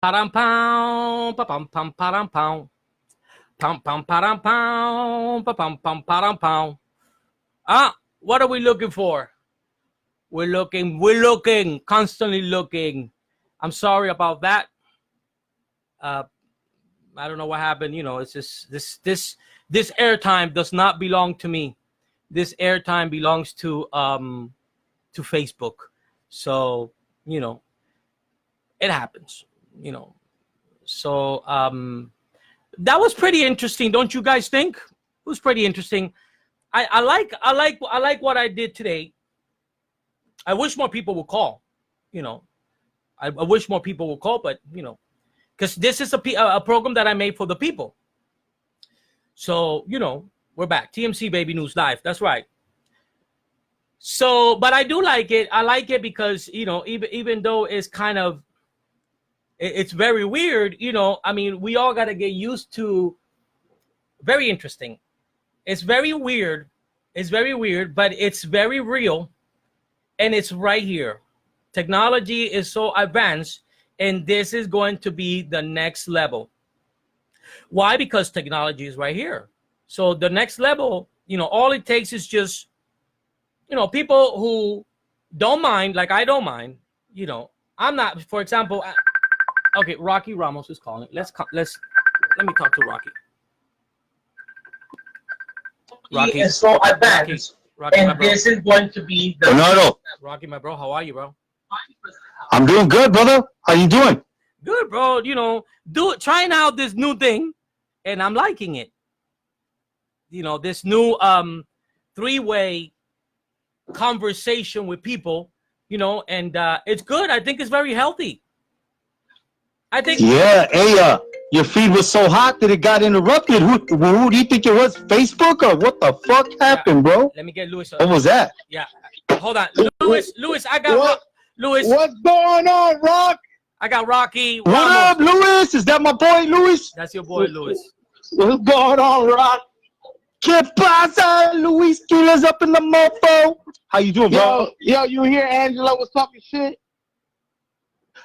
Param pam, pa pam pam param pam, pam pam param pam, pa pam pam param pam. Ah, what are we looking for? We're looking, constantly looking. I'm sorry about that. Uh, I don't know what happened. You know, it's just this airtime does not belong to me. This airtime belongs to Facebook. So you know, it happens. You know, so that was pretty interesting, don't you guys think? It was pretty interesting. I like what I did today. I wish more people would call. You know, I wish more people would call, but you know, because this is a program that I made for the people. So you know, we're back. TMC Baby News Live. That's right. So, but I do like it. I like it because you know, even though it's kind of it's very weird. You know, I mean, we all got to get used to. Very interesting. It's very weird. It's very weird, but it's very real, and it's right here. Technology is so advanced, and this is going to be the next level. Why? Because technology is right here. So the next level, you know, all it takes is just, you know, people who don't mind, like I don't mind. You know, I'm not. For example, okay, Rocky Ramos is calling. Let me talk to Rocky. Rocky is so advanced, Rocky, and this is going to be the Bernardo, Rocky, my bro, how are you, bro? I'm doing good, brother. How you doing? Good, bro. You know, trying out this new thing, and I'm liking it. You know, this new three-way conversation with people. You know, and it's good. I think it's very healthy. I think. Yeah, hey, your feed was so hot that it got interrupted. Who do you think it was? Facebook or what the fuck happened, bro? Let me get Louis. What was that? Yeah, hold on, Louis. I got Louis. What's going on, Rock? I got Rocky. What up, Louis? Is that my boy, Louis? That's your boy, Louis. What's going on, Rock? Que pasa, Luis Quiles up in the mofo? How you doing, bro? Yo, you hear Angela was talking shit?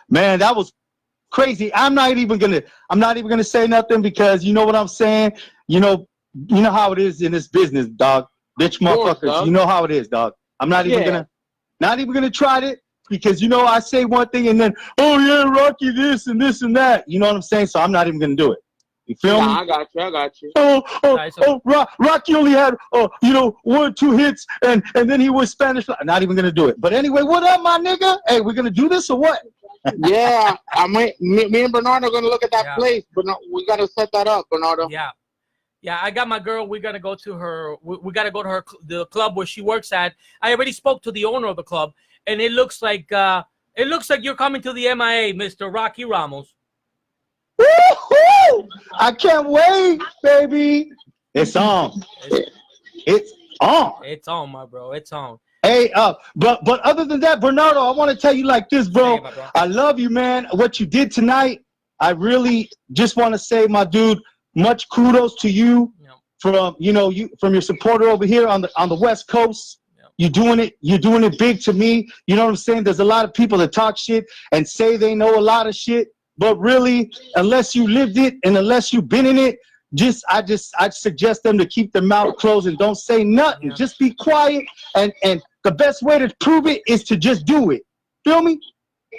Man, that was crazy. I'm not even gonna say nothing because you know what I'm saying. You know how it is in this business, dog. Bitch, motherfuckers. You know how it is, dog. I'm not even gonna try it because you know I say one thing and then oh yeah, Rocky this and this and that. You know what I'm saying? So I'm not even gonna do it. You feel me? I got you. Rocky only had 1-2 hits and then he was Spanish. Not even gonna do it. But anyway, what up, my nigga? Hey, we're gonna do this or what? Yeah, me and Bernardo are gonna look at that place, but we gotta set that up, Bernardo. Yeah. I got my girl. We gotta go to her. We gotta go to the club where she works at. I already spoke to the owner of the club, and it looks like you're coming to the MIA, Mr. Rocky Ramos. Woo-hoo! I can't wait, baby. It's on. It's on. It's on, my bro. It's on. Hey, but other than that, Bernardo, I want to tell you like this, bro. I love you, man. What you did tonight, I really just want to say, my dude, much kudos to you from from your supporter over here on the West Coast. You're doing it big to me. You know what I'm saying? There's a lot of people that talk shit and say they know a lot of shit, but really, unless you lived it and unless you've been in it, I suggest them to keep their mouth closed and don't say nothing. Just be quiet, and the best way to prove it is to just do it. Feel me?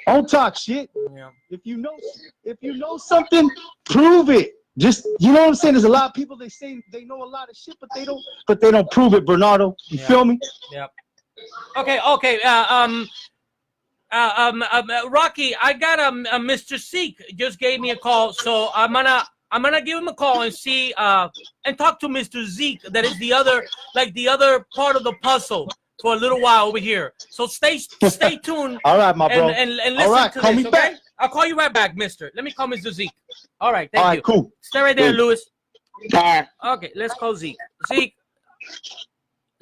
Don't talk shit. Yeah. If you know something, prove it. Just, you know what I'm saying? There's a lot of people, they say they know a lot of shit, but they don't prove it, Bernardo. You feel me? Yeah. Okay. Rocky, I got a Mr. Seek just gave me a call, so I'm gonna give him a call and see and talk to Mr. Zeke. That is the other part of the puzzle for a little while over here. So stay tuned. All right, my bro. And listen all right, to call this, me okay? back. I'll call you right back, Mister. Let me call Mr. Zeke. All right, thank you. All right, cool. Stay right there, Louis. All right. Okay, let's call Zeke.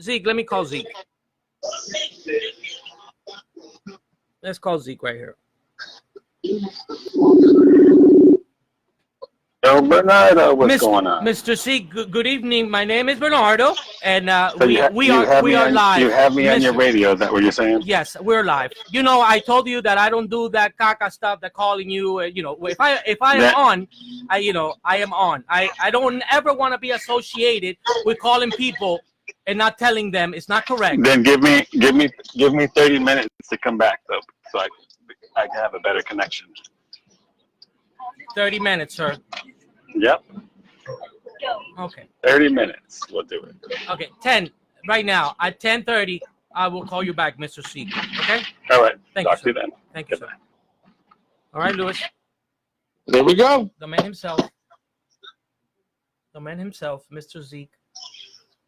Zeke, let me call Zeke. Let's call Zeke right here. Yo, Bernardo, what's going on? Mr. C, good evening. My name is Bernardo, and So we are live. You have me on your radio. Is that what you're saying? Yes, we're live. You know, I told you that I don't do that caca stuff, that calling you. You know, if I am on, I am on. I don't ever want to be associated with calling people and not telling them it's not correct. Then give me 30 minutes to come back, though, so I can have a better connection. 30 minutes, sir. Yep. Okay. 30 minutes. We'll do it. Okay, 10 right now. At 10:30, I will call you back, Mr. C. Okay? All right. Thank Talk you, to you then. Thank you, sir. All right, Louis. There we go. The man himself. The man himself, Mr. Zeke.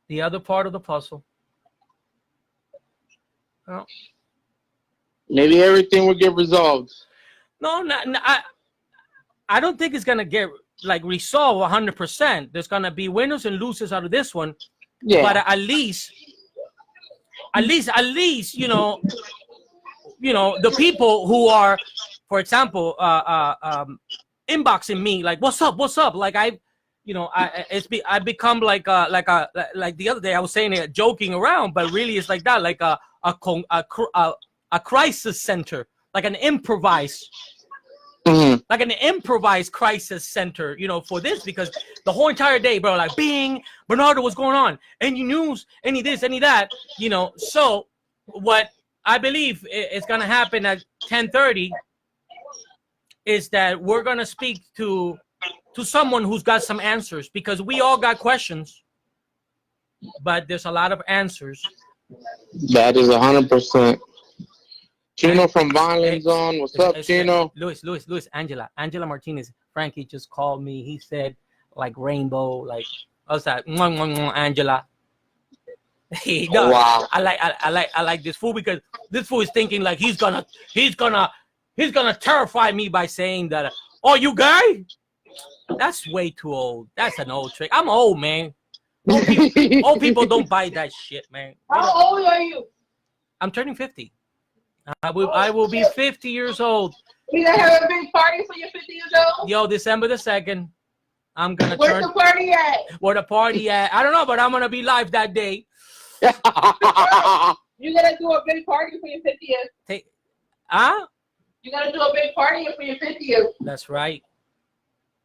The other part of the puzzle. Well, maybe everything will get resolved. No, I don't think it's gonna get like resolved 100%. There's gonna be winners and losers out of this one. Yeah. But at least, you know, the people who are, for example, inboxing me like, what's up? Like I become like the other day I was saying it joking around, but really it's like that, like a crisis center, like an improvised. Mm-hmm. Like an improvised crisis center, you know, for this, because the whole entire day, bro, like, bing, Bernardo, what's going on? Any news, any this, any that, you know. So what I believe is going to happen at 10:30 is that we're going to speak to someone who's got some answers, because we all got questions, but there's a lot of answers. That is 100%. Chino from Violent Zone. What's up, Chino? Luis, Angela Martinez. Frankie just called me. He said, like, rainbow, like, what's that? Angela. No, wow. I like this fool, because this fool is thinking like he's gonna terrify me by saying that, oh, you guy? That's way too old. That's an old trick. I'm old, man. Old people don't buy that shit, man. How old are you? I'm turning 50. I will be 50 years old. You gonna have a big party for your 50 years old? Yo, December the 2nd. I'm gonna Where's the party at? Where the party at? I don't know, but I'm gonna be live that day. You gotta do a big party for your 50th. You gotta do a big party for your 50th. That's right.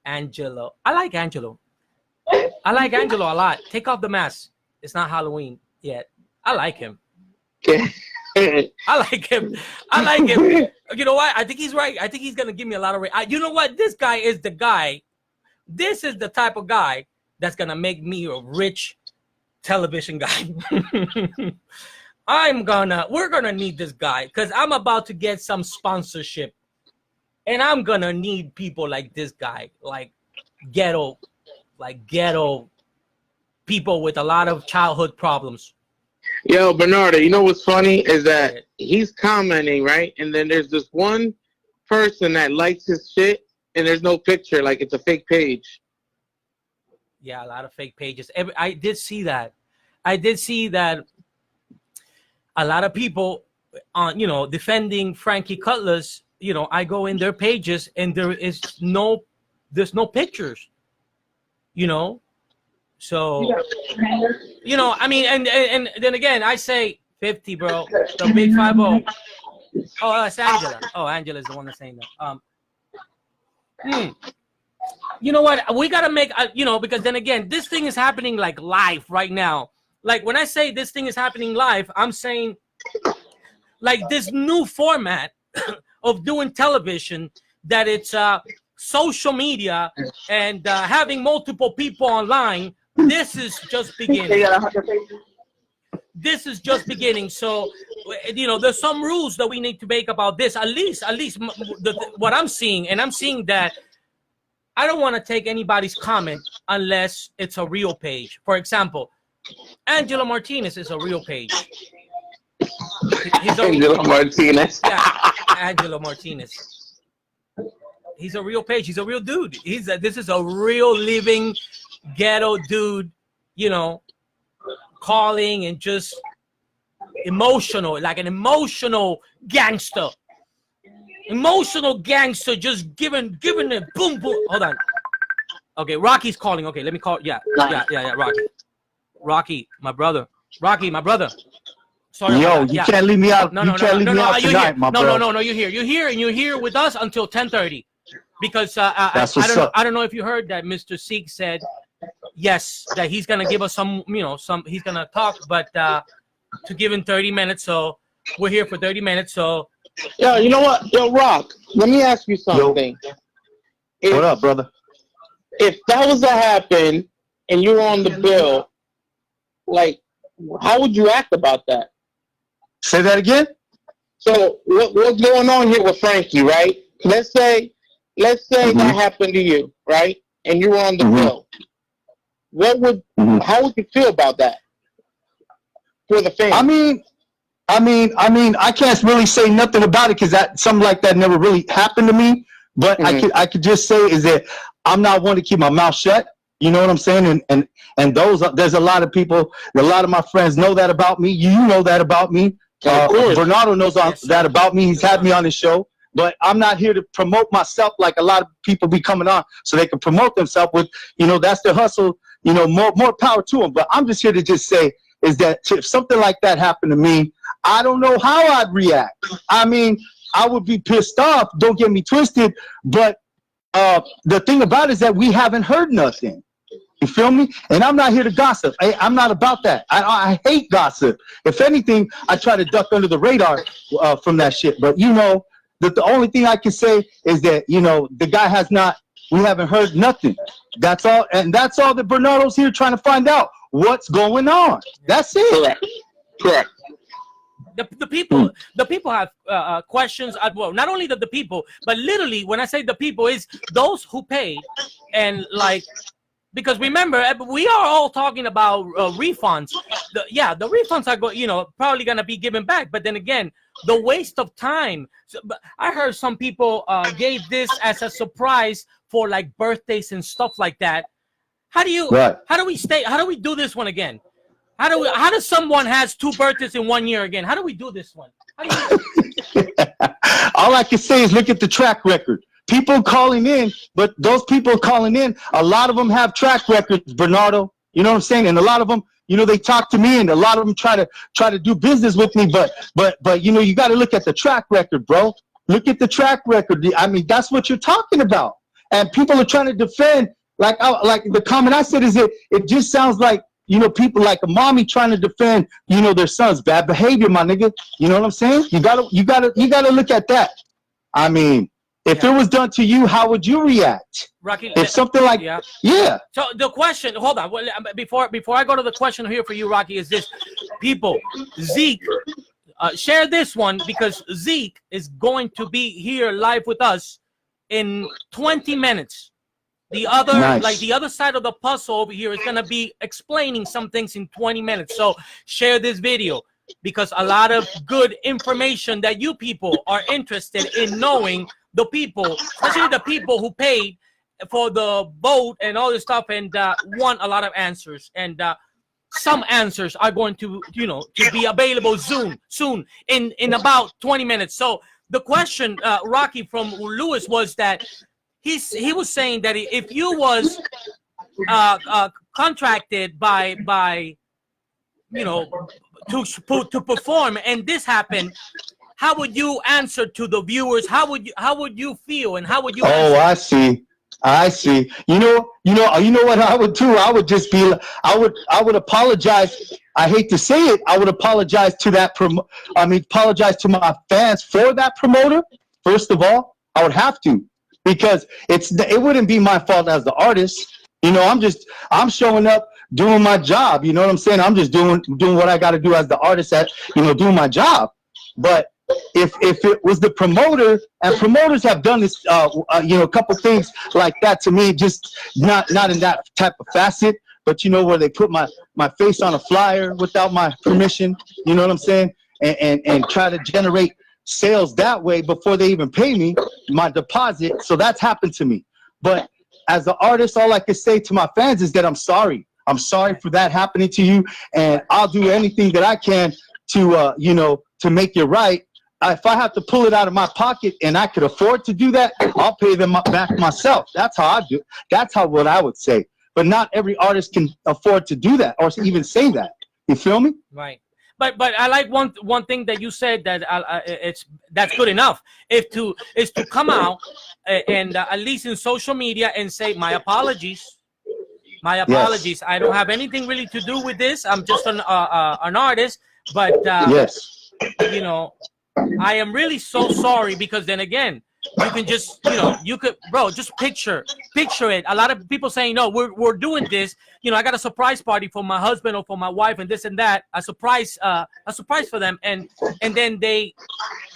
Angelo. I like Angelo. I like Angelo a lot. Take off the mask. It's not Halloween yet. I like him. I like him. You know what? I think he's right. I think he's gonna give me a lot of you know what? This guy is the guy. This is the type of guy that's gonna make me a rich television guy. We're gonna need this guy, because I'm about to get some sponsorship, and I'm gonna need people like this guy, like ghetto people with a lot of childhood problems. Yo, Bernardo, you know what's funny is that he's commenting, right? And then there's this one person that likes his shit, and there's no picture, like it's a fake page. Yeah, a lot of fake pages. I did see that. A lot of people, defending Frankie Cutlass. You know, I go in their pages and there's no pictures. You know. So, you know, I mean, and then again, I say 50, bro. The big 50. Oh, that's Angela. Oh, Angela's the one that's saying that. You know what? We gotta make, because then again, this thing is happening like live right now. Like when I say this thing is happening live, I'm saying like this new format of doing television, that it's social media and having multiple people online. This is just beginning. This is just beginning. So, there's some rules that we need to make about this. At least what I'm seeing, and I'm seeing that I don't want to take anybody's comment unless it's a real page. For example, Angelo Martinez is a real page. Angelo Martinez. Yeah, Angelo Martinez. He's a real page. He's a real dude. This is a real living ghetto dude, calling and just emotional, like an emotional gangster, just giving it boom boom. Hold on. Okay, Rocky's calling. Okay, let me call. Yeah, Rocky, my brother. Sorry. Yo, you can't leave me out. You can't leave me out tonight, my bro. No. You're here, and you're here with us until 10:30. Because I don't know if you heard that Mr. Seek said yes, that he's gonna give us some, he's gonna talk, but to give him 30 minutes. So we're here for 30 minutes. So yeah, you know what? Yo, Rock, let me ask you something. What up, brother? If that was to happen and you were on the bill, like, how would you act about that? Say that again? So what's going on here with Frankie, right? Let's say that happened to you, right? And you were on the bill. How would you feel about that for the fans? I mean, I can't really say nothing about it because something like that never really happened to me. But I could just say is that I'm not one to keep my mouth shut. You know what I'm saying? And there's a lot of people, a lot of my friends know that about me. You know that about me. Bernardo knows that about me. He's had me on his show. But I'm not here to promote myself like a lot of people be coming on so they can promote themselves with, that's their hustle, more power to them. But I'm just here to just say is that if something like that happened to me, I don't know how I'd react. I mean, I would be pissed off. Don't get me twisted. But the thing about it is that we haven't heard nothing. You feel me? And I'm not here to gossip. I'm not about that. I hate gossip. If anything, I try to duck under the radar from that shit. But the only thing I can say is that, the guy we haven't heard nothing. That's all. And that's all that Bernardo's here trying to find out. What's going on? That's it. Correct. The people have questions. Well, not only the people, but literally when I say the people is those who paid and because remember, we are all talking about refunds. The refunds are probably gonna be given back. But then again, the waste of time. So, I heard some people gave this as a surprise for birthdays and stuff like that. How do we do this one again? How does someone has 2 birthdays in 1 year again? How do we do this one? All I can say is look at the track record. People calling in, but those people calling in, a lot of them have track records, Bernardo. You know what I'm saying? And a lot of them, they talk to me, and a lot of them try to do business with me. But you got to look at the track record, bro. Look at the track record. I mean, that's what you're talking about. And people are trying to defend, like the comment I said is it just sounds like, people like a mommy trying to defend, their son's bad behavior, my nigga. You know what I'm saying? You gotta look at that. I mean, if it was done to you, how would you react? Rocky, if something like So the question, hold on, before I go to the question here for you, Rocky, is this: people, Zeke, share this one because Zeke is going to be here live with us in 20 minutes. The other, the other side of the puzzle over here is gonna be explaining some things in 20 minutes. So share this video because a lot of good information that you people are interested in knowing. The people, especially the people who paid for the vote and all this stuff and want a lot of answers. And some answers are going to, to be available soon in about 20 minutes. So the question, Rocky, from Lewis was that he was saying that if you was contracted by to perform and this happened, how would you answer to the viewers? How would you feel and how would you answer? I see. You know what I would do? I would just be I would apologize. I hate to say it. I would apologize to apologize to my fans for that promoter. First of all, I would have to because it wouldn't be my fault as the artist. I'm showing up doing my job. You know what I'm saying? I'm just doing what I got to do as the artist doing my job. But if it was the promoter, and promoters have done this, a couple things like that to me, just not in that type of facet, but where they put my face on a flyer without my permission, you know what I'm saying, and try to generate sales that way before they even pay me my deposit. So that's happened to me. But as an artist, all I can say to my fans is that I'm sorry. I'm sorry for that happening to you, and I'll do anything that I can to to make it right. if I have to pull it out of my pocket and I could afford to do that, I'll pay them back myself. That's how I do. That's how what I would say. But not every artist can afford to do that or even say that. You feel me? Right. But I like one thing that you said that that's good enough. Is to come out and at least in social media and say my apologies. My apologies. Yes. I don't have anything really to do with this. I'm just an artist. But yes, you know, I am really so sorry, because then again, you can just, you know, you could, bro, just picture it. A lot of people saying, no, we're doing this. You know, I got a surprise party for my husband or for my wife and this and that. A surprise for them. And then they,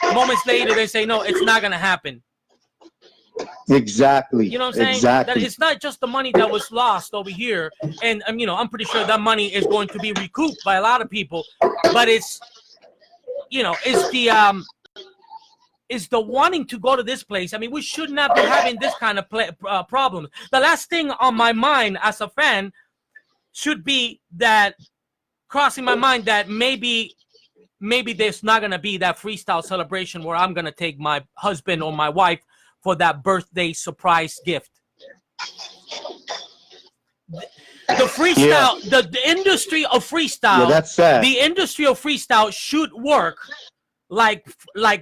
moments later, they say, no, it's not going to happen. Exactly. You know what I'm saying? Exactly. That it's not just the money that was lost over here. And, you know, I'm pretty sure that money is going to be recouped by a lot of people. But it's, you know, it's the wanting to go to this place. I mean, we should not be having this kind of problems. The last thing on my mind as a fan should be that crossing my mind that maybe there's not going to be that freestyle celebration where I'm going to take my husband or my wife for that birthday surprise gift. The freestyle, the industry of freestyle, that's sad. The industry of freestyle should work like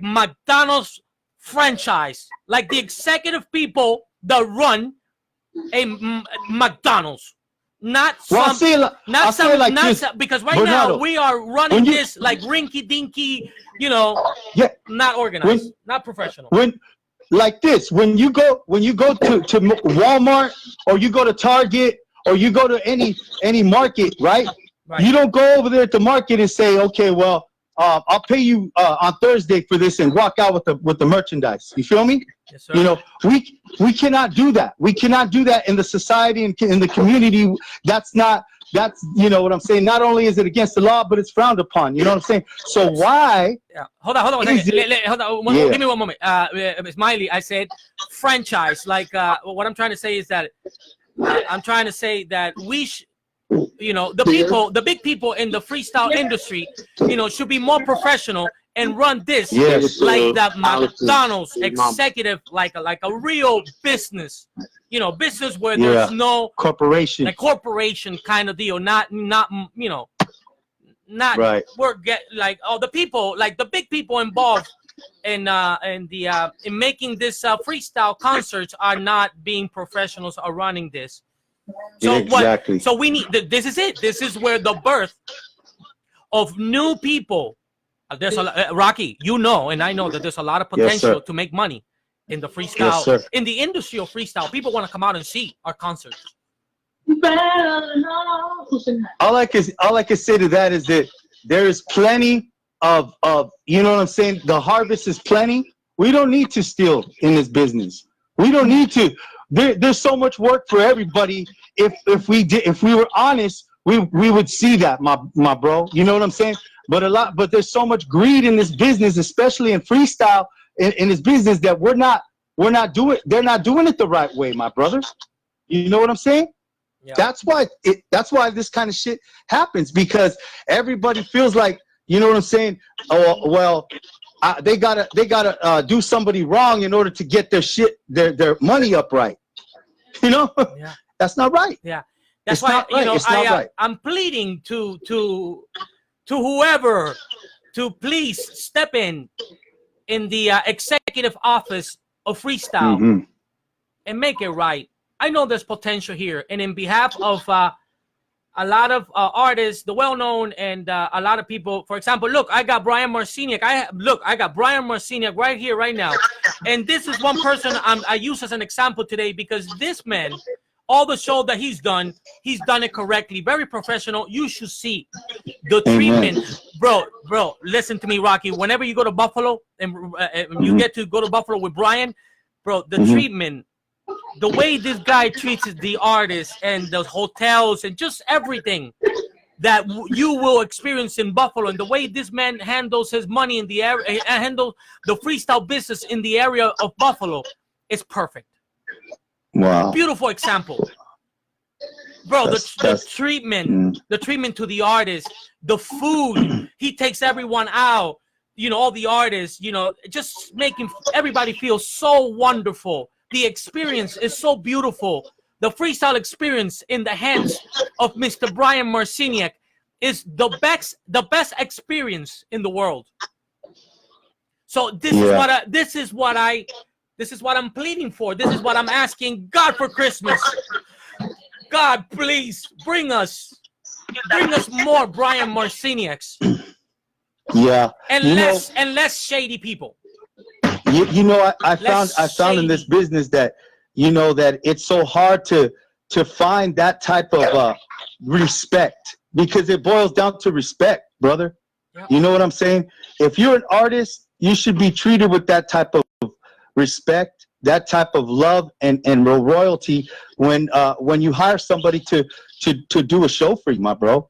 McDonald's franchise, like the executive people that run a McDonald's, not some, because right Bernardo, now we are running this like rinky dinky, you know, not organized, not professional. Like this, when you go to Walmart or you go to Target or you go to any market, right? You don't go over there at the market and say, okay, well, I'll pay you on Thursday for this and walk out with the merchandise. You feel me? Yes, sir. You know, we cannot do that. We cannot do that in the society and in the community. That's you know what I'm saying. Not only is it against the law, but it's frowned upon. You know what I'm saying. So why? Yeah. Hold on. Hold on. Give me one moment. Smiley, I said franchise. Like what I'm trying to say is that I'm trying to say that we. You know, the big people in the freestyle industry, you know, should be more professional and run this like that McDonald's executive, like a real business, you know, business where there's no corporation, like corporation kind of deal, not you know, not like the people, like the big people involved in making this freestyle concerts are not being professionals are running this. So exactly. So we need. This is it. This is where the birth of new people. There's a Rocky. You know, and I know that there's a lot of potential to make money in the freestyle, in the industry of freestyle. People want to come out and see our concerts. All I can say to that is that there is plenty of you know what I'm saying. The harvest is plenty. We don't need to steal in this business. We don't need to. There's so much work for everybody. If we were honest, we would see that, my bro. You know what I'm saying? But there's so much greed in this business, especially in freestyle in this business, that they're not doing it the right way, my brothers. You know what I'm saying? Yeah. That's why this kind of shit happens, because everybody feels like, you know what I'm saying? Oh well. They gotta do somebody wrong in order to get their money up right. You know, that's not right. Yeah, that's why you know I'm pleading to whoever to please step in the executive office of freestyle and make it right. I know there's potential here, and in behalf of a lot of artists, the well-known, and a lot of people. For example, look, I got Brian Marciniak. I got Brian Marciniak right here, right now. And this is one person I use as an example today, because this man, all the show that he's done it correctly, very professional. You should see the treatment. Bro, listen to me, Rocky. Whenever you go to Buffalo and you get to go to Buffalo with Brian, bro, the treatment, the way this guy treats the artists and the hotels and just everything that you will experience in Buffalo, and the way this man handles his money in the area, handles the freestyle business in the area of Buffalo, is perfect. Wow. Beautiful example. Bro, the treatment to the artist, the food, he takes everyone out you know, all the artists, you know, just making everybody feel so wonderful. The experience is so beautiful. The freestyle experience in the hands of Mr. Brian Marciniak is the best experience in the world. So this is what I'm pleading for. This is what I'm asking God for Christmas. God, please bring us more Brian Marciniaks. Yeah. And less shady people. You know, I found in this business that, you know, that it's so hard to find that type of respect, because it boils down to respect, brother. Yep. You know what I'm saying? If you're an artist, you should be treated with that type of respect, that type of love and royalty when you hire somebody to do a show for you, my bro.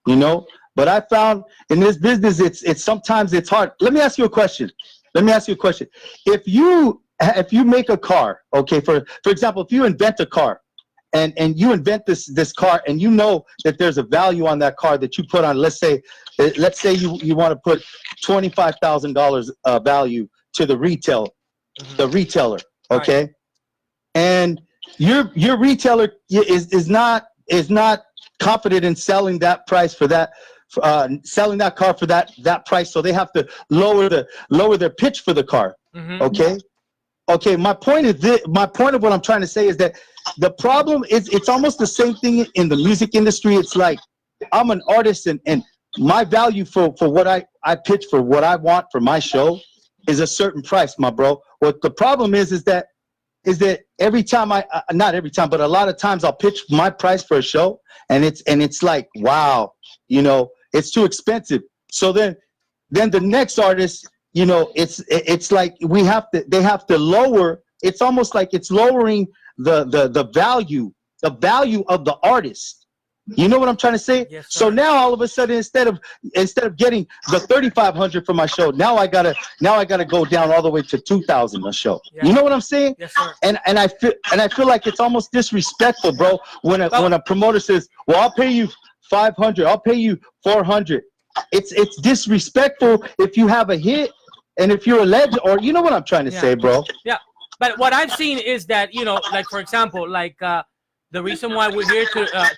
You know? But I found in this business, it's sometimes it's hard. Let me ask you a question. If you make a car, okay, for example, if you invent a car and you invent this car and you know that there's a value on that car that you put on, let's say you want to put $25,000 value to the retailer, okay? Right. And your retailer is not confident in selling that price for that. Selling that car for that price, so they have to lower their pitch for the car. Mm-hmm. Okay. My point of what I'm trying to say is that the problem is it's almost the same thing in the music industry. It's like I'm an artist and my value for what I pitch for what I want for my show is a certain price, my bro. What the problem is that every time not every time, but a lot of times I'll pitch my price for a show and it's like, wow, you know, it's too expensive. So then the next artist, you know, it's like they have to lower. It's almost like it's lowering the value of the artist. You know what I'm trying to say? Yes, so now all of a sudden, instead of getting the 3,500 for my show, now I gotta go down all the way to 2,000 a show. Yeah. You know what I'm saying? Yes, sir. And I feel like it's almost disrespectful, bro, when a promoter says, "Well, I'll pay you 500, I'll pay you 400." It's disrespectful if you have a hit and if you're a legend, or you know what I'm trying to say, bro. Yeah, but what I've seen is that, you know, like for example, like the reason why we're here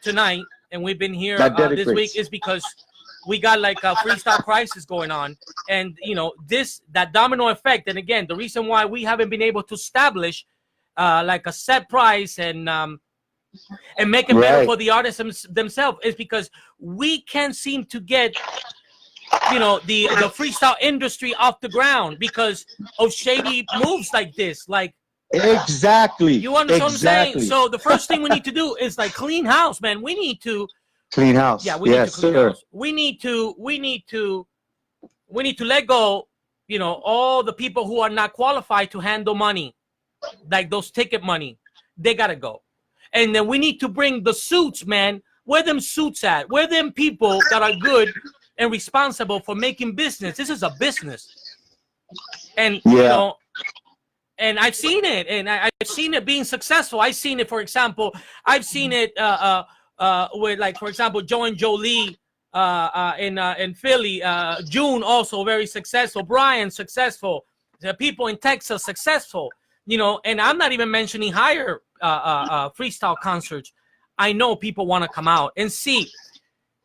tonight and we've been here this week is because we got like a freestyle crisis going on, and you know that domino effect. And again, the reason why we haven't been able to establish like a set price and make it better for the artists themselves is because we can't seem to get, you know, the freestyle industry off the ground because of shady moves like this. Like, exactly. You understand what I'm saying? So the first thing we need to do is like clean house, man. We need to clean house. Yeah, we need to clean house. We need to let go, you know, all the people who are not qualified to handle money, like those ticket money. They gotta go. And then we need to bring the suits, man. Where them suits at? Where them people that are good and responsible for making business? This is a business. And you know, and I've seen it, and I've seen it being successful. I've seen it, for example, I've seen it with, like, for example, Joe and Jolie in Philly. June also very successful. Brian successful. The people in Texas successful. You know, and I'm not even mentioning higher freestyle concerts. I know people want to come out and see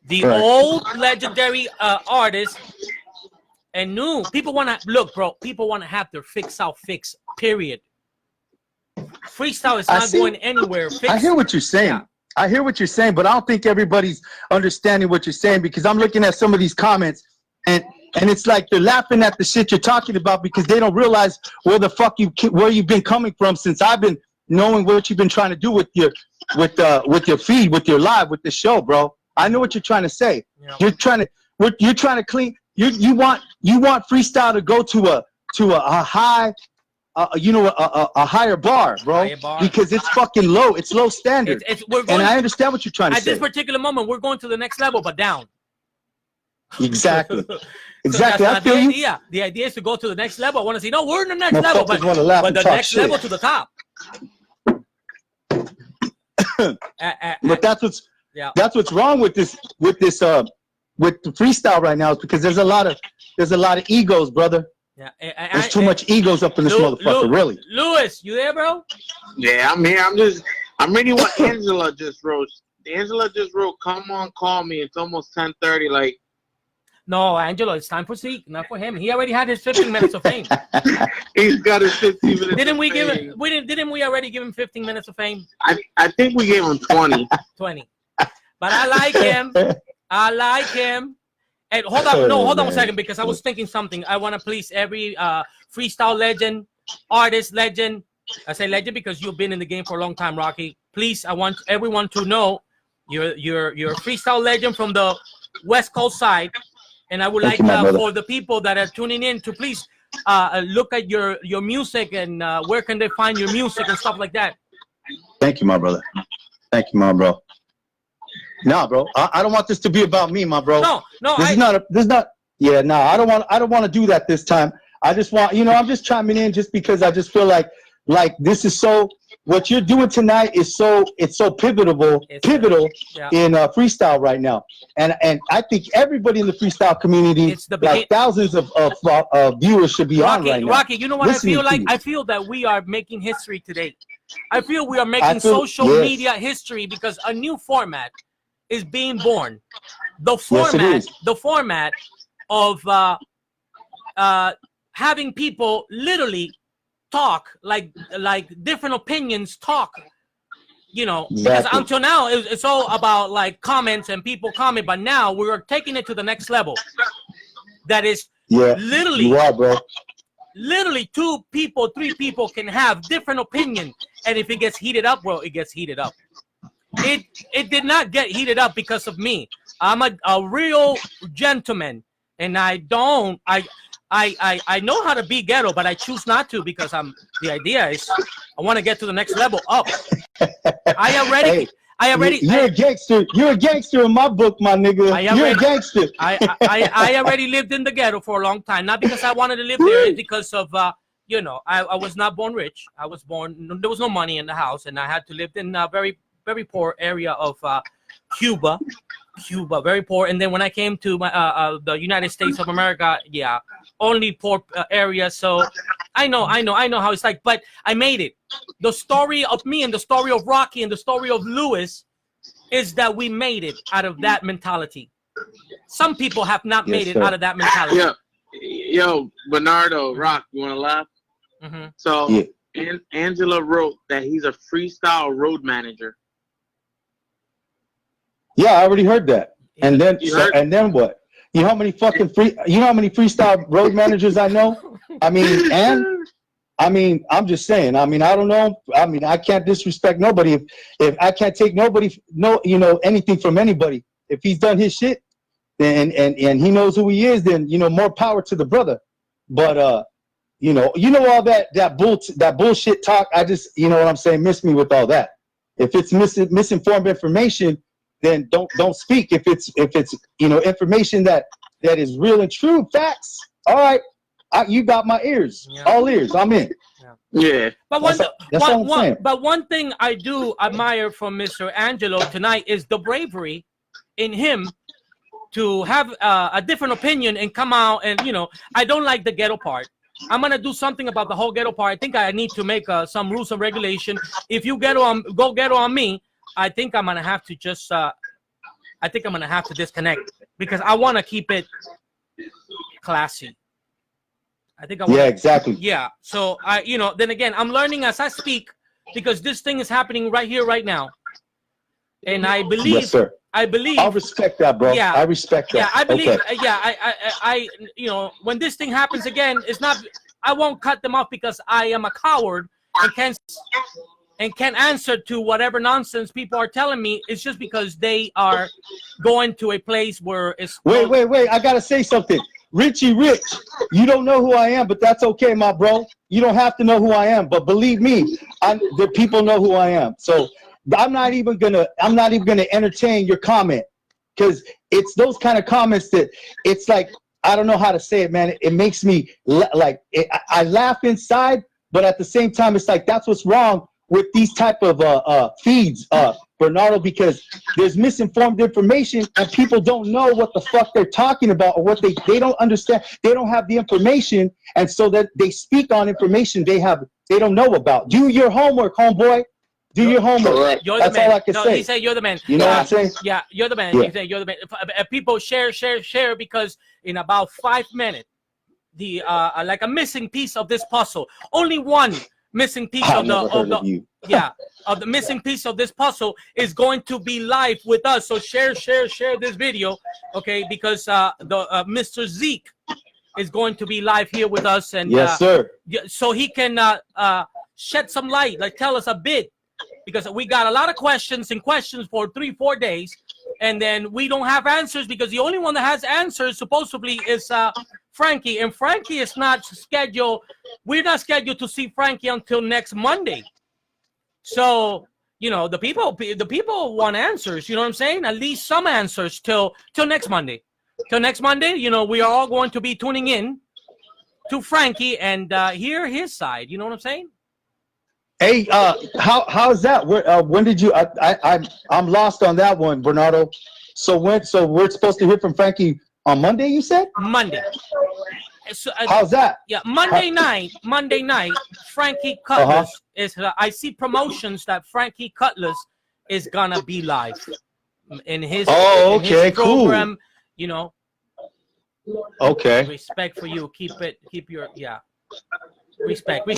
the old legendary artists and new. People want to look, bro. People want to have their fix out fix. Period. Freestyle is not going anywhere. I hear what you're saying. Yeah. I hear what you're saying, but I don't think everybody's understanding what you're saying, because I'm looking at some of these comments and it's like they're laughing at the shit you're talking about because they don't realize where the fuck where you've been coming from since I've been knowing what you've been trying to do with your feed, with your live, with the show, bro. I know what you're trying to say. Yeah. You're trying to clean. You want freestyle to go to a high, you know, a higher bar, bro, because it's fucking low. It's low standard. And I understand what you're trying to say. At this particular moment, we're going to the next level, but down. Exactly. So exactly. I feel you. Yeah, the idea is to go to the next level. I want to see. No, we're in the next level, but the next level to the top. But that's what's wrong with the freestyle right now, is because there's a lot of there's a lot of egos, brother. Yeah, there's too much egos up in this motherfucker, really. Lewis, you there, bro? Yeah, I'm here. I'm reading what Angela just wrote. Angela just wrote, "Come on, call me." It's almost 10:30. Like, no, Angelo, it's time for Zeke, not for him. He already had his 15 minutes of fame. He's got his 15 minutes. Didn't we give him? Didn't we already give him 15 minutes of fame? I think we gave him 20. 20. But I like him. I like him. And hold on a second, because I was thinking something. I want to please every freestyle legend, artist legend. I say legend because you've been in the game for a long time, Rocky. Please, I want everyone to know you're a freestyle legend from the West Coast side. And I would like for the people that are tuning in to please look at your music and where can they find your music and stuff like that. Thank you, my brother. Thank you, my bro. Nah, bro. I don't want this to be about me, my bro. No. Yeah, no. I don't want to do that this time. I just want, I'm just chiming in just because I just feel like this is so. What you're doing tonight is so pivotal in freestyle right now, and I think everybody in the freestyle community, like thousands of viewers, should be on right now. Rocky, you know what I feel like? I feel that we are making history today. I feel we are making social media history because a new format is being born. The format of having people literally talk like different opinions talk, because until now it's all about like comments and people comment, but now we're taking it to the next level. That is literally 2 people, 3 people can have different opinion, and if it gets heated up, well, it gets heated up. It did not get heated up because of me. I'm a real gentleman, and I know how to be ghetto, but I choose not to because the idea is I want to get to the next level up. You're a gangster. You're a gangster in my book, my nigga. You're a gangster. I already lived in the ghetto for a long time, not because I wanted to live there, it's because of I was not born rich. I was born, there was no money in the house, and I had to live in a very, very poor area of Cuba, very poor. And then when I came to the United States of America, only poor area. So I know how it's like, but I made it. The story of me and the story of Rocky and the story of Lewis is that we made it out of that mentality. Some people have not made it out of that mentality. Yo, Bernardo, Rock, you want to laugh? Mm-hmm. So Angela wrote that he's a freestyle road manager. Yeah, I already heard that. And then what? You know how many freestyle road managers I know? I'm just saying. I don't know. I can't disrespect nobody. If I can't take anything from anybody. If he's done his shit, and he knows who he is, then more power to the brother. But all that bullshit talk. I just what I'm saying. Miss me with all that. If it's misinformed information, then don't speak. If it's information that is real and true facts, all right, you got my ears, all ears. I'm in. Yeah. But one thing I do admire from Mr. Angelo tonight is the bravery in him to have a different opinion and come out and I don't like the ghetto part. I'm gonna do something about the whole ghetto part. I think I need to make some rules and regulation. If you go ghetto on me, I think I'm gonna have to just disconnect because I want to keep it classy. I think exactly. Yeah. So then again, I'm learning as I speak because this thing is happening right here, right now, and I believe. Yes, sir. I believe. I respect that, bro. Yeah. I respect that. Yeah, I believe. Okay. I when this thing happens again, it's not. I won't cut them off because I am a coward and can't answer to whatever nonsense people are telling me. It's just because they are going to a place where it's. Wait! I gotta say something. Richie Rich, you don't know who I am, but that's okay, my bro. You don't have to know who I am, but believe me, the people know who I am. So I'm not even gonna entertain your comment because it's those kind of comments that it's like I don't know how to say it, man. It makes me I laugh inside, but at the same time, it's like that's what's wrong with these type of feeds. Bernardo, because there's misinformed information and people don't know what the fuck they're talking about, or what they don't understand. They don't have the information, and so that they speak on information they don't know about. Do your homework, homeboy. Do your homework. That's all I can say. He said you're the man. You know what I'm saying? Yeah, you're the man. Yeah. He said you're the man. People share, because in about 5 minutes, the like a missing piece of this puzzle. Only one missing piece of the missing piece of this puzzle is going to be live with us. So share this video, okay? Because Mr. Zeke is going to be live here with us, and yes, sir. So he can shed some light, like tell us a bit, because we got a lot of questions for 3-4 days, and then we don't have answers because the only one that has answers supposedly is Frankie, and Frankie is not scheduled. We're not scheduled to see Frankie until next Monday. So, you know, the people want answers, you know what I'm saying? At least some answers till next Monday. Till next Monday, you know, we are all going to be tuning in to Frankie and hear his side, you know what I'm saying? Hey, how's that? When did you I'm lost on that one, Bernardo. So we're supposed to hear from Frankie on Monday, you said? Monday. So, how's that? Yeah, Monday night, Frankie Cutlass is. I see promotions that Frankie Cutlass is gonna be live in his. Oh, okay, in his program, cool. You know. Okay. Respect for you. Keep your Respect. We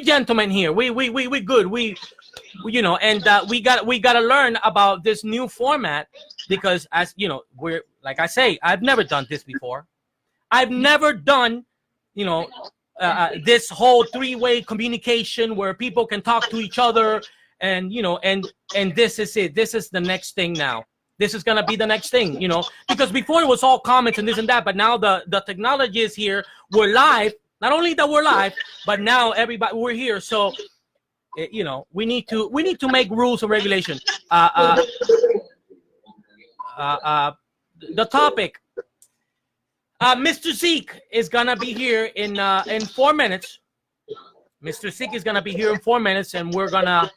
gentlemen here. We good. We you know, and we got to learn about this new format because, as you know, we're, like I say, I've never done this before. I've never done, you know, this whole 3-way communication where people can talk to each other, and you know, and this is it. This is the next thing now. This is gonna be the next thing, you know, because before it was all comments and this and that, but now the technology is here. We're live. Not only that we're live, but now we're here. So, you know, we need to make rules and regulation. The topic. Mr. Zeke is gonna be here in 4 minutes. Mr. Zeke is gonna be here in 4 minutes, and we're gonna,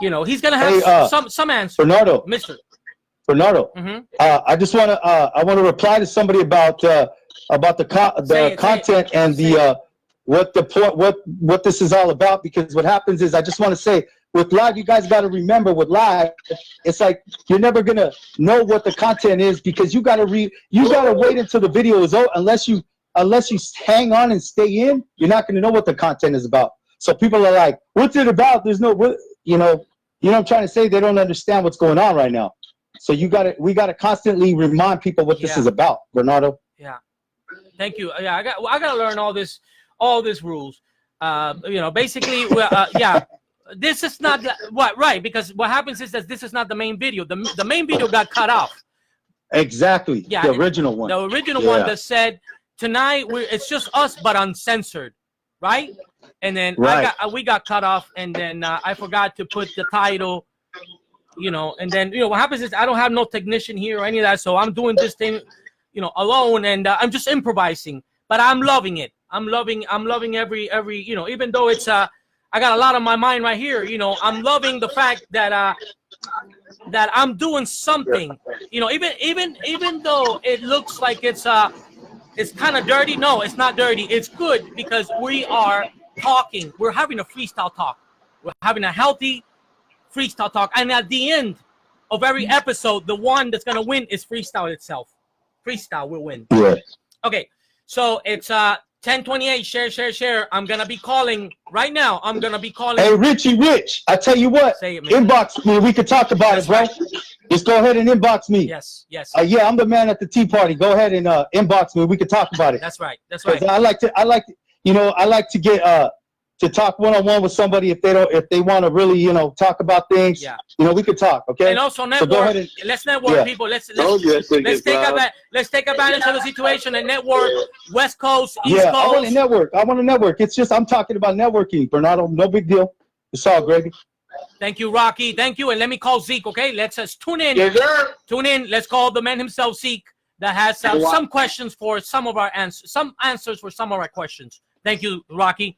you know, he's gonna have some answers. Bernardo. Bernardo. I just wanna reply to somebody about the content and the what this is all about, because what happens is, I just want to say, with live, you guys got to remember, with live, it's like you're never gonna know what the content is, because you gotta wait until the video is over. Unless you hang on and stay in, you're not gonna know what the content is about. So people are like, what's it about? There's no, you know what I'm trying to say? They don't understand what's going on right now. So we gotta constantly remind people what this is about, Bernardo. Yeah. Thank you. Yeah, I gotta learn all these rules. You know, basically, yeah. This is not right, because what happens is that this is not the main video. The main video got cut off. Exactly. Yeah. The original one. The original one that said tonight it's just us but uncensored, right? And then we got cut off, and then I forgot to put the title. You know, and then you know what happens is I don't have no technician here or any of that, so I'm doing this thing, you know, alone, and I'm just improvising. But I'm loving it. I'm loving every you know, even though it's I got a lot on my mind right here. You know, I'm loving the fact that that I'm doing something. You know, even though it looks like it's kind of dirty. No, it's not dirty. It's good because we are talking. We're having a freestyle talk. We're having a healthy freestyle talk, and at the end of every episode, the one that's gonna win is freestyle itself. Freestyle will win. Yeah. Okay, so it's 10:28. Share. I'm gonna be calling right now. I'm gonna be calling. Hey, Rich, I tell you what. Say it, man. Inbox me. We could talk about it, bro. Right. Just go ahead and inbox me. Yes. Yeah, I'm the man at the tea party. Go ahead and inbox me. We could talk about it. That's right. I like to get to talk one-on-one with somebody if they want to really, you know, talk about things. Yeah. You know, we could talk, okay? And also network. So go ahead let's network, people. Let's take advantage of the situation and network. West Coast, East Coast. I want to network. It's just I'm talking about networking, Bernardo. No big deal. It's all gravy. Thank you, Rocky. Thank you. And let me call Zeke, okay? Let's tune in. Yes, sir. Tune in. Let's call the man himself, Zeke, that has some questions for some of our answers, some answers for some of our questions. Thank you, Rocky.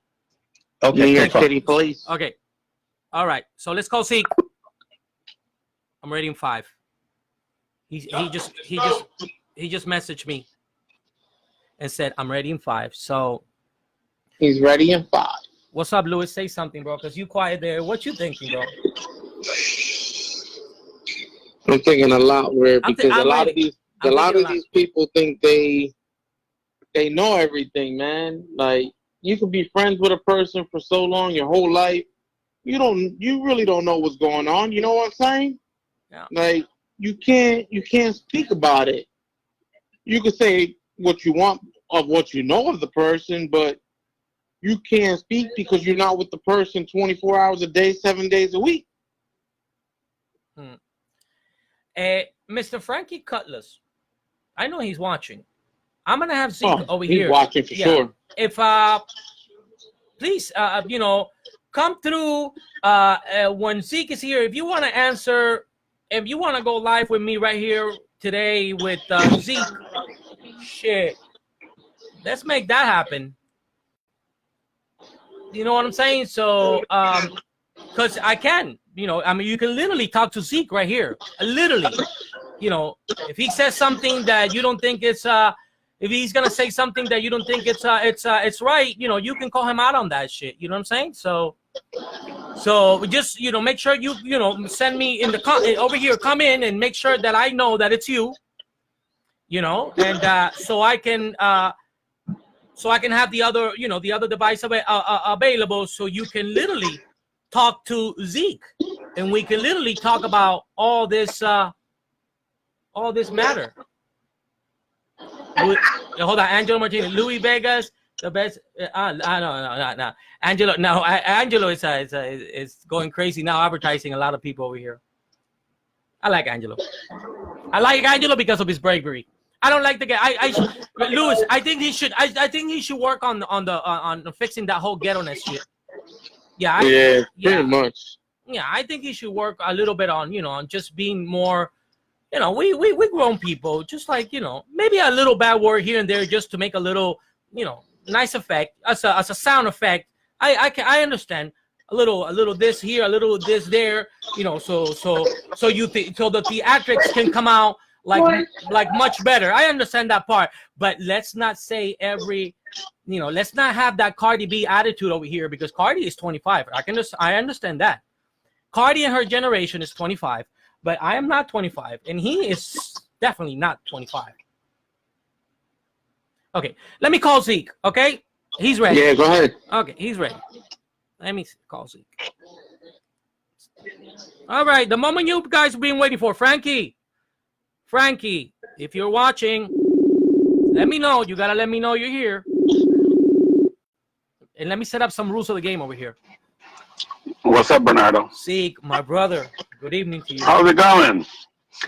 Okay. New York City Police. Okay. All right. So let's call Zeke. I'm ready in 5. He just messaged me and said I'm ready in 5. So he's ready in 5. What's up, Louis? Say something, bro, because you quiet there. What you thinking, bro? I'm thinking a lot weird because a lot of these people think they know everything, man. Like, you could be friends with a person for so long, your whole life. You really don't know what's going on. You know what I'm saying? Yeah. Like, you can't speak about it. You can say what you want of what you know of the person, but you can't speak because you're not with the person 24 hours a day, 7 days a week. Mr. Frankie Cutlass, I know he's watching. I'm gonna have Zeke over here. He's watching for sure. If please, come through when Zeke is here. If you want to answer, if you want to go live with me right here today with Zeke, shit, let's make that happen. You know what I'm saying? So, because I can, I mean, you can literally talk to Zeke right here. Literally, if he says something that you don't think it's if he's gonna say something that you don't think it's right, you can call him out on that shit. You know what I'm saying? So just make sure you send me in the over here. Come in and make sure that I know that it's you. And so I can have the other the other device available, so you can literally talk to Zeke, and we can literally talk about all this matter. Hold on, Angelo Martinez, Louis Vegas, the best. No. Angelo is going crazy now, advertising a lot of people over here. I like Angelo. I like Angelo because of his bravery. I don't like the guy. Louis, I think he should. I think he should work on fixing that whole ghetto-ness shit. Yeah. Pretty much. Yeah, I think he should work a little bit on on just being more. We grown people, just like maybe a little bad word here and there, just to make a little nice effect as a sound effect. I understand a little this here, a little this there, so the theatrics can come out like much better. I understand that part, but let's not say let's not have that Cardi B attitude over here, because Cardi is 25. I understand that. Cardi and her generation is 25, but I am not 25, and he is definitely not 25. Okay, let me call Zeke. Okay, he's ready. Yeah, go ahead. Okay, he's ready. Let me call Zeke. All right, the moment you guys have been waiting for, Frankie, if you're watching, let me know. You gotta let me know you're here, and let me set up some rules of the game over here. What's up, Bernardo? Zeke, my brother. Good evening to you. How's it going?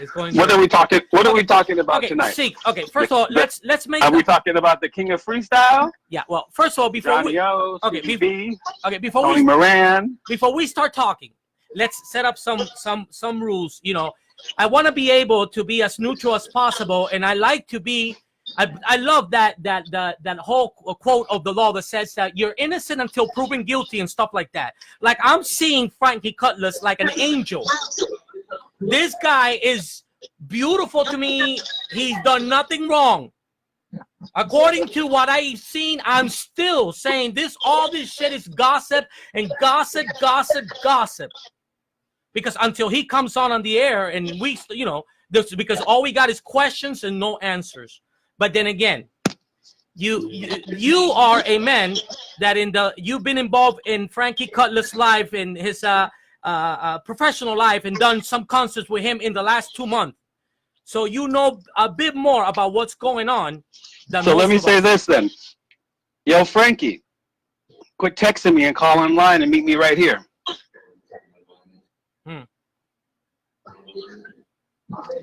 It's going. What are we talking? What are we talking about tonight? Zeke. Okay, first of all, let's make. Are we talking about the king of freestyle? Yeah. Well, first of all, before we start talking, let's set up some rules. I want to be able to be as neutral as possible, and I like to be. I love that whole quote of the law that says that you're innocent until proven guilty and stuff like that. Like, I'm seeing Frankie Cutlass like an angel. This guy is beautiful to me. He's done nothing wrong. According to what I've seen, I'm still saying all this shit is gossip and gossip. Because until he comes on the air and we, because all we got is questions and no answers. But then again, you are a man that you've been involved in Frankie Cutlass' life, in his professional life, and done some concerts with him in the last 2 months. So you know a bit more about what's going on. So let me say this then. Yo, Frankie, quit texting me and call online and meet me right here.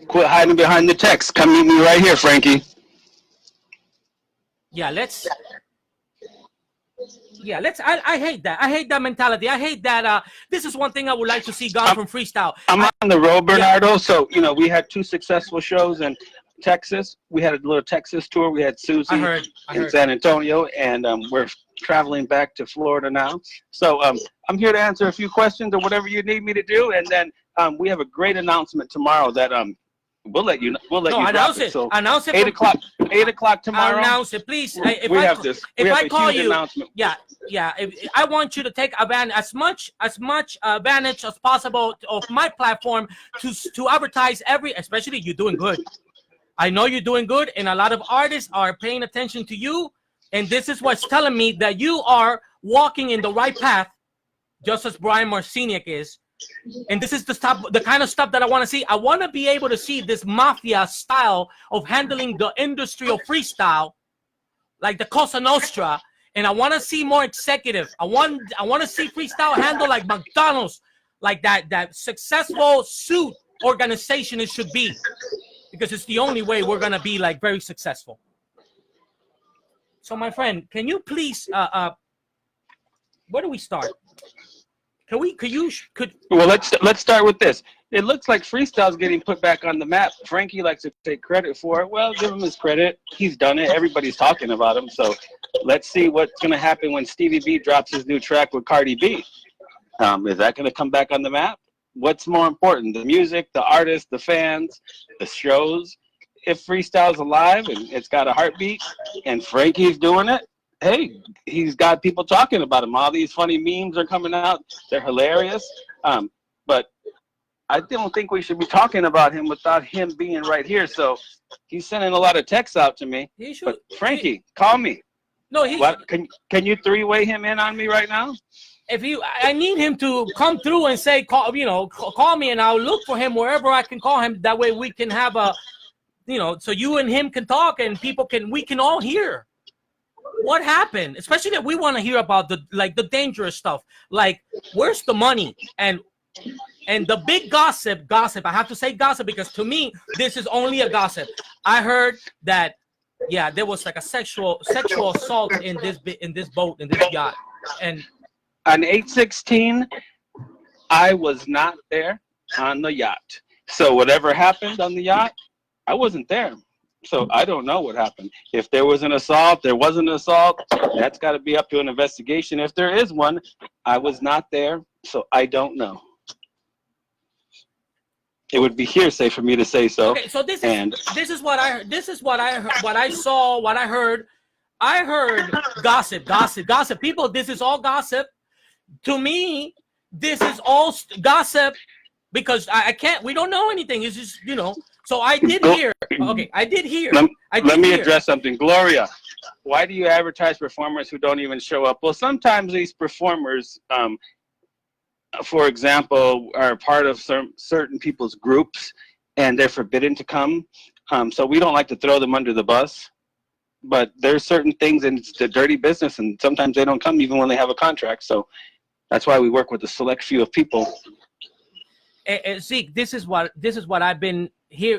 Quit hiding behind the text. Come meet me right here, Frankie. Yeah, let's. I hate that. I hate that mentality. I hate that. This is one thing I would like to see gone from freestyle. I'm on the road, Bernardo. Yeah. So we had 2 successful shows in Texas. We had a little Texas tour. We had Susie in San Antonio, and we're traveling back to Florida now. So I'm here to answer a few questions or whatever you need me to do, and then we have a great announcement tomorrow that we'll let you announce it. So announce it. 8 o'clock tomorrow. Announce it, please. If I call you, announcement. yeah. I want you to take as much advantage as possible of my platform to advertise especially you're doing good. I know you're doing good, and a lot of artists are paying attention to you, and this is what's telling me that you are walking in the right path, just as Brian Marciniak is. And this is the kind of stuff that I want to see. I want to be able to see this mafia style of handling the industry of freestyle, like the Cosa Nostra, and I want to see more executive. I want to see freestyle handled like McDonald's, like that successful suit organization it should be, because it's the only way we're gonna be like very successful. So, my friend, can you please where do we start? Well, let's start with this. It looks like freestyle's getting put back on the map. Frankie likes to take credit for it. Well, give him his credit. He's done it. Everybody's talking about him. So let's see what's going to happen when Stevie B drops his new track with Cardi B. Is that going to come back on the map? What's more important, the music, the artists, the fans, the shows? If freestyle's alive and it's got a heartbeat and Frankie's doing it, hey, he's got people talking about him. All these funny memes are coming out. They're hilarious. But I don't think we should be talking about him without him being right here. So he's sending a lot of texts out to me. But Frankie, call me. No, can you three-way him in on me right now? I need him to come through and say, call me, and I'll look for him wherever I can call him. That way we can have so you and him can talk and we can all hear what happened, especially that we want to hear about the dangerous stuff, like where's the money and the big gossip. I have to say gossip because to me this is only a gossip. I heard that there was like a sexual assault in this boat, in this yacht, and on 8/16 I was not there on the yacht. So whatever happened on the yacht, I wasn't there. So I don't know what happened. If there was an assault, there wasn't an assault. That's got to be up to an investigation. If there is one, I was not there, so I don't know. It would be hearsay for me to say so. Okay, so this is what I saw, what I heard. I heard gossip. People, this is all gossip. To me, this is all gossip because we don't know anything. It's just, So I did hear. Okay, I did hear. Let me address something. Gloria, why do you advertise performers who don't even show up? Well, sometimes these performers, for example, are part of certain people's groups, and they're forbidden to come. So we don't like to throw them under the bus. But there's certain things, and it's the dirty business, and sometimes they don't come even when they have a contract. So that's why we work with a select few of people. Zeke, this is what I've been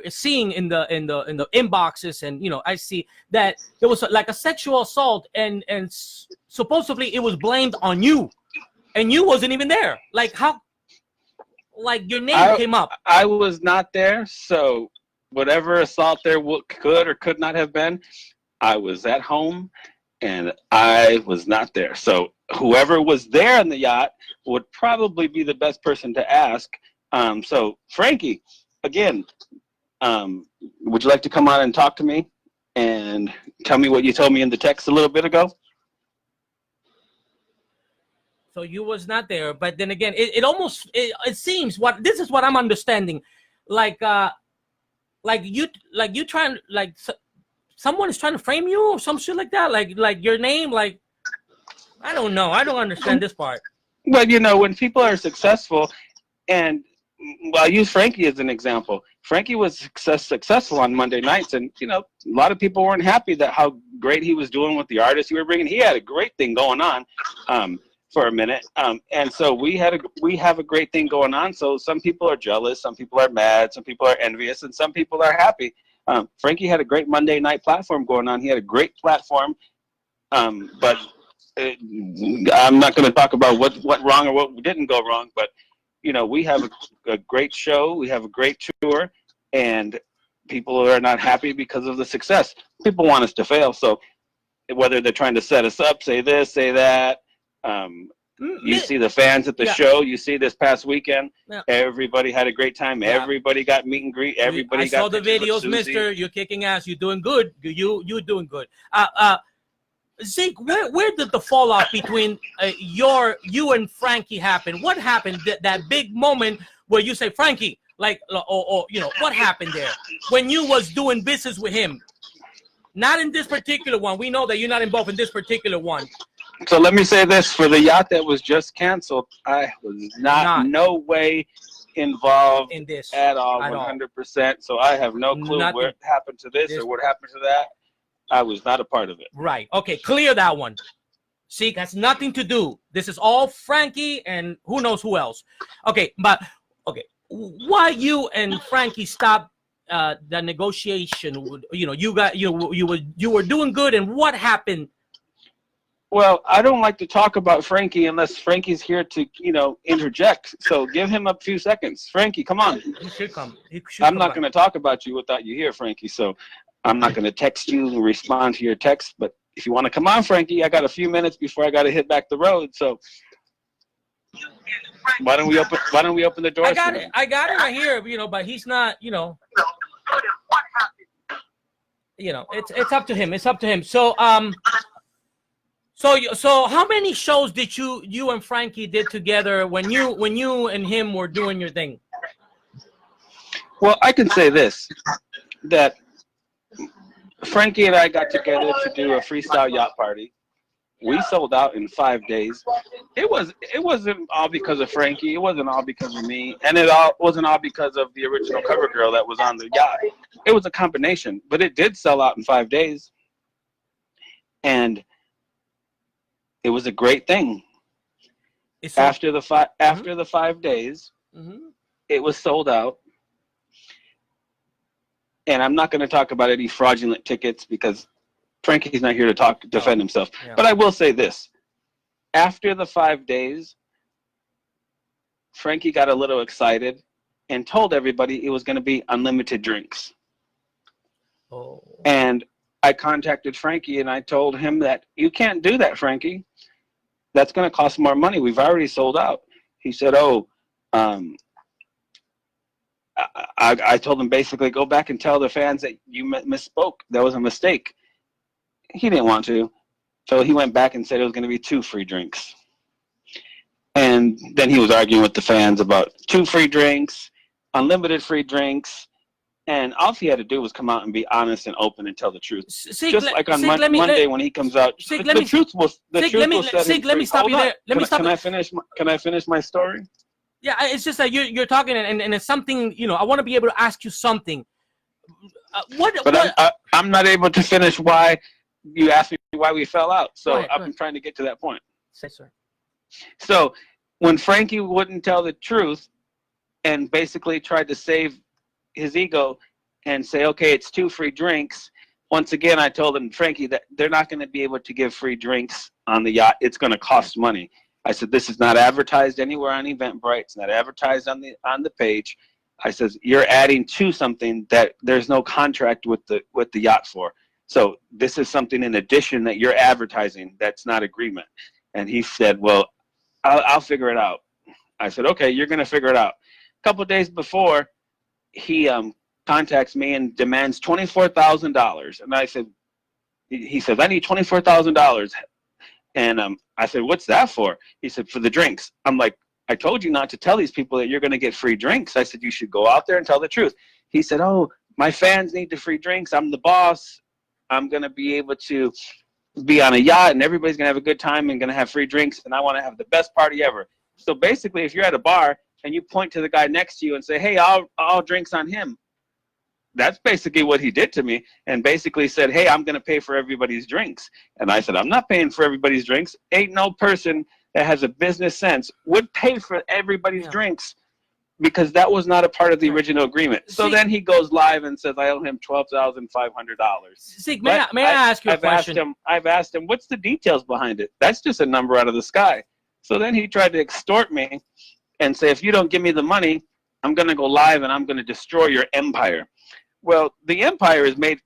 seeing in the inboxes, and I see that there was like a sexual assault, and supposedly it was blamed on you, and you wasn't even there. Like how? Like your name came up. I was not there, so whatever assault there could or could not have been, I was at home, and I was not there. So whoever was there on the yacht would probably be the best person to ask. So Frankie, again, would you like to come on and talk to me and tell me what you told me in the text a little bit ago? So you was not there, but then again, it seems this is what I'm understanding, like you trying, like someone is trying to frame you or some shit like that, like your name, like I don't know, I don't understand this part. Well, when people are successful, and I'll use Frankie as an example. Frankie was successful on Monday nights, and a lot of people weren't happy that how great he was doing with the artists he were bringing. He had a great thing going on for a minute, and so we have a great thing going on. So some people are jealous, some people are mad, some people are envious, and some people are happy. Frankie had a great Monday night platform going on. He had a great platform, but I'm not going to talk about what went wrong or what didn't go wrong, but we have a great show, we have a great tour, and people are not happy because of the success. People want us to fail, so whether they're trying to set us up, say this, say that. You see the fans at the show. You see this past weekend, everybody had a great time. Everybody got meet and greet. Everybody got. I saw the videos, Mister. You're kicking ass. You're doing good. You're doing good. Zeke, where did the fall off between you and Frankie happen? What happened? That big moment where you say, Frankie, like, or what happened there when you was doing business with him? Not in this particular one. We know that you're not involved in this particular one. So let me say this: for the yacht that was just canceled, I was not no way involved in this at all, 100%. So I have no clue what happened to this or what happened to that. I was not a part of it. Right. Okay. Clear that one. See, it has nothing to do. This is all Frankie and who knows who else. Okay, but why you and Frankie stopped the negotiation? You were doing good, and what happened? Well, I don't like to talk about Frankie unless Frankie's here to, interject. So give him a few seconds. Frankie, come on. He should come. I'm not going to talk about you without you here, Frankie. So I'm not going to text you and respond to your text. But if you want to come on, Frankie, I got a few minutes before I got to hit back the road. So why don't we open the door? I got it right here. But he's not. It's up to him. It's up to him. So So how many shows did you and Frankie did together when you and him were doing your thing? Well, I can say this, that Frankie and I got together to do a freestyle yacht party. We sold out in 5 days. It wasn't all because of Frankie. It wasn't all because of me, and it wasn't all because of the original cover girl that was on the yacht. It was a combination, but it did sell out in 5 days, and it was a great thing. After the 5 days, it was sold out. And I'm not going to talk about any fraudulent tickets because Frankie's not here to defend himself. Yeah. But I will say this. After the 5 days, Frankie got a little excited and told everybody it was going to be unlimited drinks. Oh. And I contacted Frankie and I told him that you can't do that, Frankie. That's going to cost more money. We've already sold out. He said, I told him basically go back and tell the fans that you misspoke. That was a mistake. He didn't want to. So he went back and said it was going to be 2 free drinks. And then he was arguing with the fans about 2 free drinks, unlimited free drinks. And all he had to do was come out and be honest and open and tell the truth. Just like on Monday when he comes out, the truth will set him free. Let me stop you there. Can I finish my story? Yeah, it's just that you're talking and it's something, I want to be able to ask you something. I'm not able to finish why you asked me why we fell out. So I'm trying to get to that point. Say, sir. So when Frankie wouldn't tell the truth and basically tried to save his ego and say, okay, it's 2 free drinks. Once again, I told him, Frankie, that they're not going to be able to give free drinks on the yacht. It's going to cost money. I said, this is not advertised anywhere on Eventbrite. It's not advertised on the page. I says, you're adding to something that there's no contract with the yacht for. So this is something in addition that you're advertising. That's not agreement. And he said, well, I'll figure it out. I said, okay, you're going to figure it out. A couple of days before, he contacts me and demands $24,000. And I said, he says, I need $24,000. And I said, what's that for? He said, for the drinks. I'm like, I told you not to tell these people that you're going to get free drinks. I said, you should go out there and tell the truth. He said, oh, my fans need the free drinks. I'm the boss. I'm going to be able to be on a yacht and everybody's going to have a good time and going to have free drinks. And I want to have the best party ever. So basically, if you're at a bar and you point to the guy next to you and say, hey, all drinks on him. That's basically what he did to me and basically said, hey, I'm going to pay for everybody's drinks. And I said, I'm not paying for everybody's drinks. Ain't no person that has a business sense would pay for everybody's drinks because that was not a part of the original agreement. So then he goes live and says, I owe him $12,500. See, may I ask you a question? I've asked him, what's the details behind it? That's just a number out of the sky. So then he tried to extort me and say, if you don't give me the money, I'm going to go live and I'm going to destroy your empire. Well, the empire is made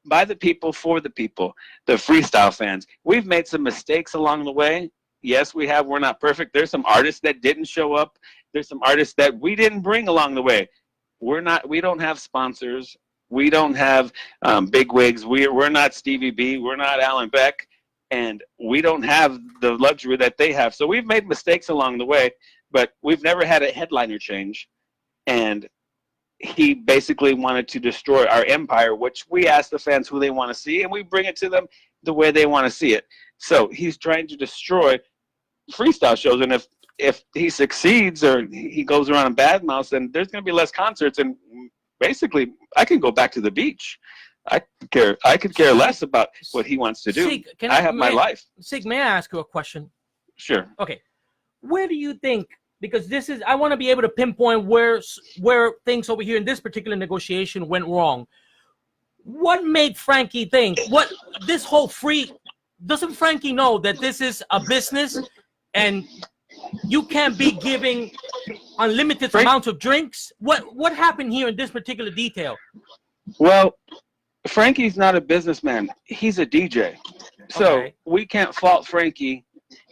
by the people, for the people, the freestyle fans. We've made some mistakes along the way. Yes, we have. We're not perfect. There's some artists that didn't show up. There's some artists that we didn't bring along the way. We don't have sponsors. We don't have big wigs. We're not Stevie B. We're not Alan Beck. And we don't have the luxury that they have. So we've made mistakes along the way, but we've never had a headliner change. And he basically wanted to destroy our empire, which we ask the fans who they want to see, and we bring it to them the way they want to see it. So he's trying to destroy freestyle shows. And if he succeeds or he goes around and badmouths, then there's going to be less concerts. And basically, I can go back to the beach. I could care less about what he wants to do. Sig, I have my life. Sig, may I ask you a question? Sure. Okay. Where do you think, because this is, I want to be able to pinpoint where things over here in this particular negotiation went wrong. What made Frankie think, what this whole doesn't Frankie know that this is a business and you can't be giving unlimited amounts of drinks? What happened here in this particular detail? Well, Frankie's not a businessman. He's a DJ. So we can't fault Frankie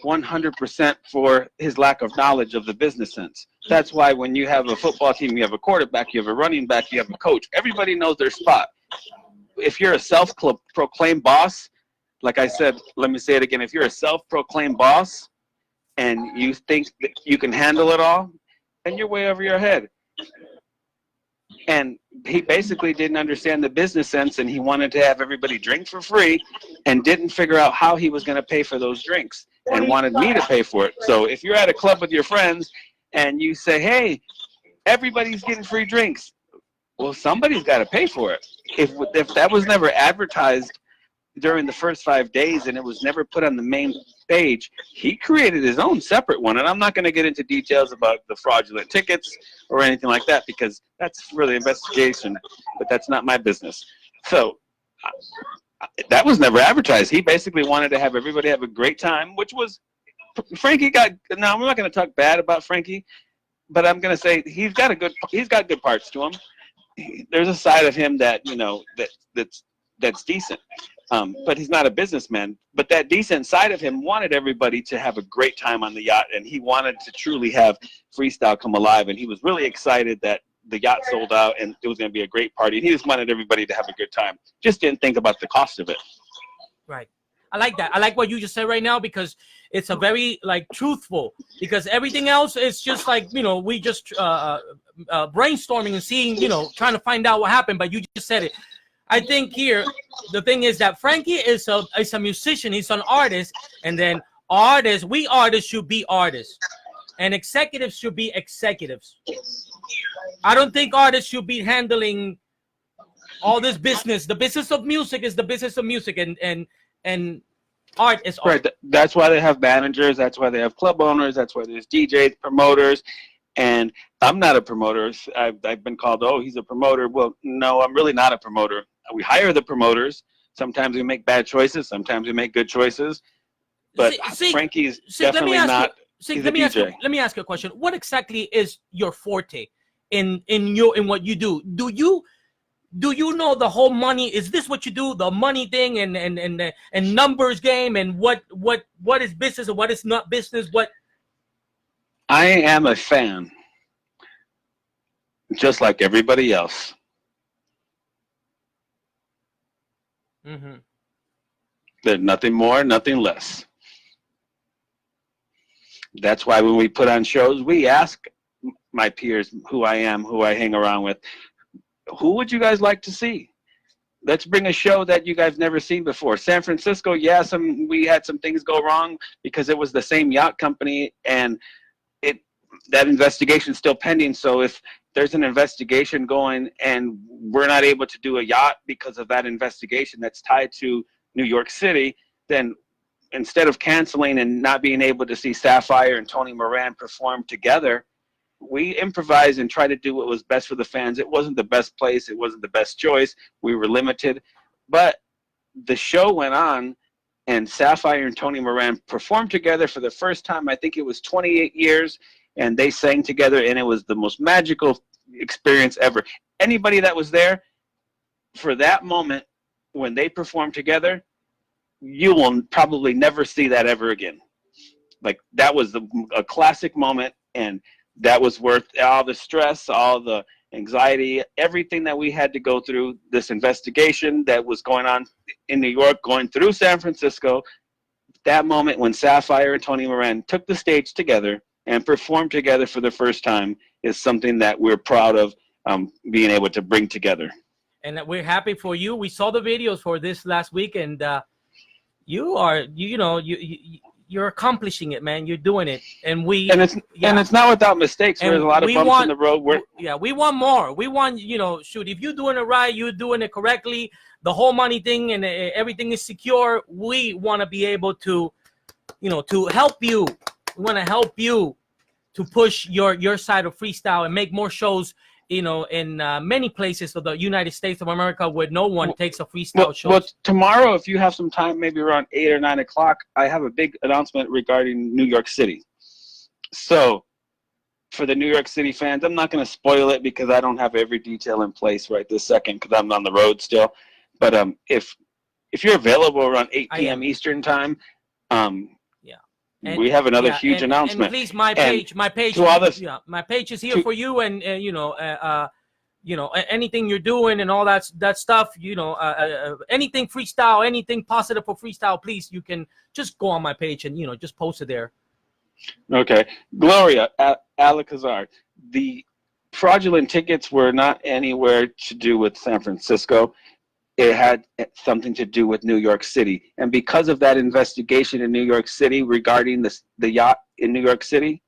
100% for his lack of knowledge of the business sense. That's why when you have a football team, you have a quarterback, you have a running back, you have a coach. Everybody knows their spot. If you're a self-proclaimed boss, like I said, let me say it again. If you're a self-proclaimed boss and you think that you can handle it all, then you're way over your head. And he basically didn't understand the business sense, and he wanted to have everybody drink for free and didn't figure out how he was going to pay for those drinks and wanted me to pay for it. So if you're at a club with your friends and you say, hey, everybody's getting free drinks, well, somebody's got to pay for it. If that was never advertised during the first 5 days and it was never put on the main page, he created his own separate one. And I'm not going to get into details about the fraudulent tickets or anything like that because that's for the investigation, but that's not my business. So that was never advertised. He basically wanted to have everybody have a great time, which was Frankie got. Now I'm not going to talk bad about Frankie, but I'm going to say he's got good parts to him. There's a side of him that, you know, that's decent. But he's not a businessman. But that decent side of him wanted everybody to have a great time on the yacht, and he wanted to truly have freestyle come alive. And he was really excited that the yacht sold out, and it was going to be a great party. And he just wanted everybody to have a good time. Just didn't think about the cost of it. Right. I like that. I like what you just said right now because it's a very truthful. Because everything else is just we just brainstorming and seeing, trying to find out what happened. But you just said it. I think here the thing is that Frankie is a musician. He's an artist, and then we artists should be artists, and executives should be executives. I don't think artists should be handling all this business. The business of music is the business of music, and art is art. Right. That's why they have managers. That's why they have club owners. That's why there's DJs, promoters. And I'm not a promoter. I've been called, oh, he's a promoter. Well, no, I'm really not a promoter. We hire the promoters. Sometimes we make bad choices. Sometimes we make good choices. But Frankie's definitely not. He's a DJ. Let me ask you a question. What exactly is your forte in what you do? Do you know the whole money? Is this what you do? The money thing and numbers game and what is business and what is not business? What? I am a fan, just like everybody else. Mm-hmm. There's nothing more, nothing less. That's why when we put on shows, we ask my peers who I am, who I hang around with, who would you guys like to see? Let's bring a show that you guys never seen before. San Francisco, we had some things go wrong because it was the same yacht company, and that investigation is still pending. So if there's an investigation going and we're not able to do a yacht because of that investigation that's tied to New York City, then instead of canceling and not being able to see Sapphire and Tony Moran perform together, we improvised and tried to do what was best for the fans. It wasn't the best place. It wasn't the best choice. We were limited. But the show went on, and Sapphire and Tony Moran performed together for the first time. I think it was 28 years. And they sang together, and it was the most magical experience ever. Anybody that was there for that moment when they perform together, you will probably never see that ever again. Like, that was a classic moment, and that was worth all the stress, all the anxiety, everything that we had to go through, this investigation that was going on in New York, going through San Francisco. That moment when Sapphire and Tony Moran took the stage together and performed together for the first time is something that we're proud of being able to bring together. And we're happy for you. We saw the videos for this last week, and you're accomplishing it, man. You're doing it, and it's not without mistakes. There's a lot of bumps in the road. We want more. We want, shoot, if you're doing it right, you're doing it correctly, the whole money thing and everything is secure. We want to be able to, to help you. We want to help you to push your side of freestyle and make more shows, in many places of the United States of America where no one takes a freestyle show. Well, tomorrow, if you have some time, maybe around 8 or 9 o'clock, I have a big announcement regarding New York City. So, for the New York City fans, I'm not going to spoil it because I don't have every detail in place right this second because I'm on the road still. But if you're available around 8 p.m. Eastern time, we have another huge announcement. And please, my page is here for you, and anything you're doing and all that stuff, anything freestyle, anything positive for freestyle, please, you can just go on my page and just post it there. Okay, Gloria Alcazar, the fraudulent tickets were not anywhere to do with San Francisco. It had something to do with New York City. And because of that investigation in New York City regarding the yacht in New York City,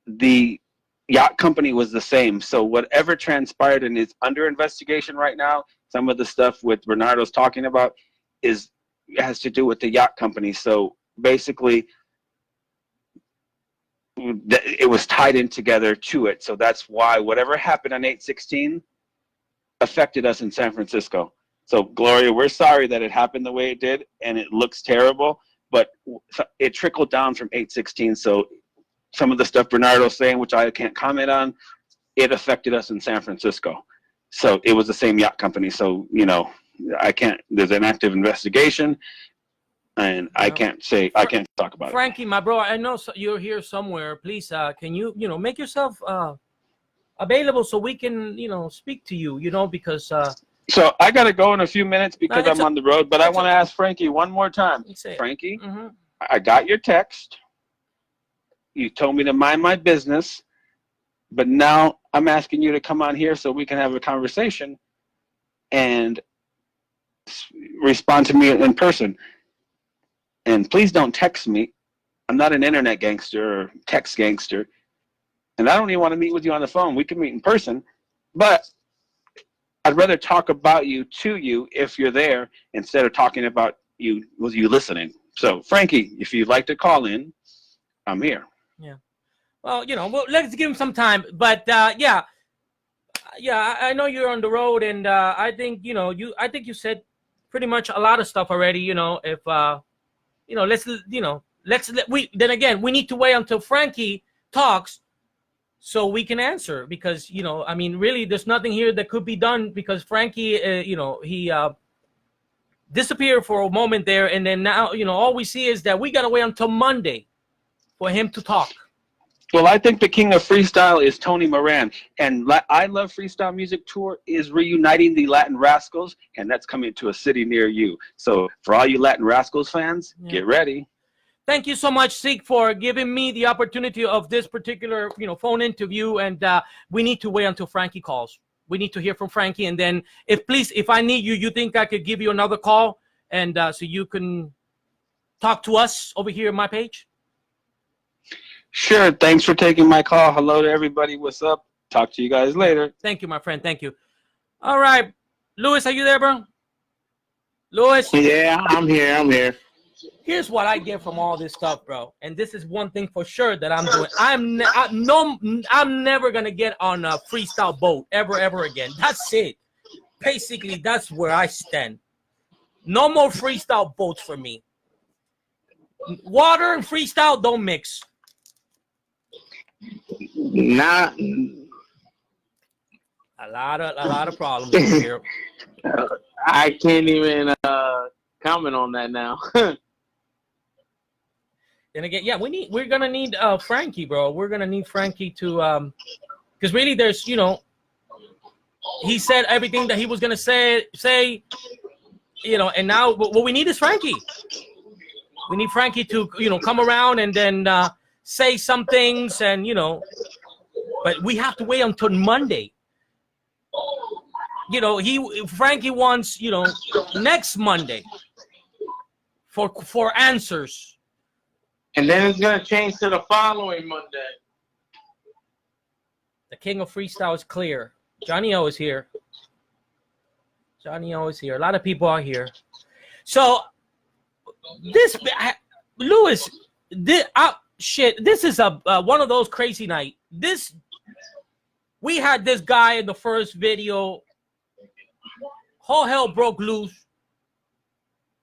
the yacht company was the same. So whatever transpired and is under investigation right now, some of the stuff with Bernardo's talking about has to do with the yacht company. So basically, it was tied in together to it. So that's why whatever happened on 8/16 affected us in San Francisco. So, Gloria, we're sorry that it happened the way it did, and it looks terrible, but it trickled down from 8/16. So some of the stuff Bernardo's saying, which I can't comment on, it affected us in San Francisco. So it was the same yacht company. So, there's an active investigation, and I can't talk about it. Frankie, my bro, I know you're here somewhere. Please, can you, make yourself available so we can, speak to you, because... So I got to go in a few minutes because I'm on the road, but I want to ask Frankie one more time. Frankie, I got your text. You told me to mind my business, but now I'm asking you to come on here so we can have a conversation and respond to me in person. And please don't text me. I'm not an internet gangster or text gangster. And I don't even want to meet with you on the phone. We can meet in person, but I'd rather talk about you to you if you're there instead of talking about you with you listening. So, Frankie, if you'd like to call in, I'm here. Yeah. Well, let's give him some time. But I know you're on the road, and I think I think you said pretty much a lot of stuff already. If we need to wait until Frankie talks, so we can answer, because really there's nothing here that could be done, because Frankie he disappeared for a moment there, and then now all we see is that we gotta wait until Monday for him to talk. Well, I think the king of freestyle is Tony Moran, and I Love Freestyle Music Tour is reuniting the Latin Rascals, and that's coming to a city near you. So for all you Latin Rascals fans, get ready. Thank you so much, Zeke, for giving me the opportunity of this particular, phone interview. And we need to wait until Frankie calls. We need to hear from Frankie. And then, if I need you, you think I could give you another call, and so you can talk to us over here on my page? Sure. Thanks for taking my call. Hello to everybody. What's up? Talk to you guys later. Thank you, my friend. Thank you. All right. Louis, are you there, bro? Louis? Yeah, I'm here. Here's what I get from all this stuff, bro. And this is one thing for sure that I'm doing. I'm never gonna get on a freestyle boat ever again. That's it. Basically, that's where I stand. No more freestyle boats for me. Water and freestyle don't mix. Not a lot of problems here. I can't even comment on that now. And again, yeah, we're gonna need Frankie, bro. We're gonna need Frankie to because really there's, you know, he said everything that he was gonna say, you know, and now what we need is Frankie. We need Frankie to, you know, come around and then say some things, and you know, but we have to wait until Monday. You know, Frankie wants, you know, next Monday for answers. And then it's gonna change to the following Monday. The king of freestyle is clear. Johnny O is here. Johnny O is here. A lot of people are here. So Lewis, shit. This is one of those crazy night. We had this guy in the first video. Whole hell broke loose.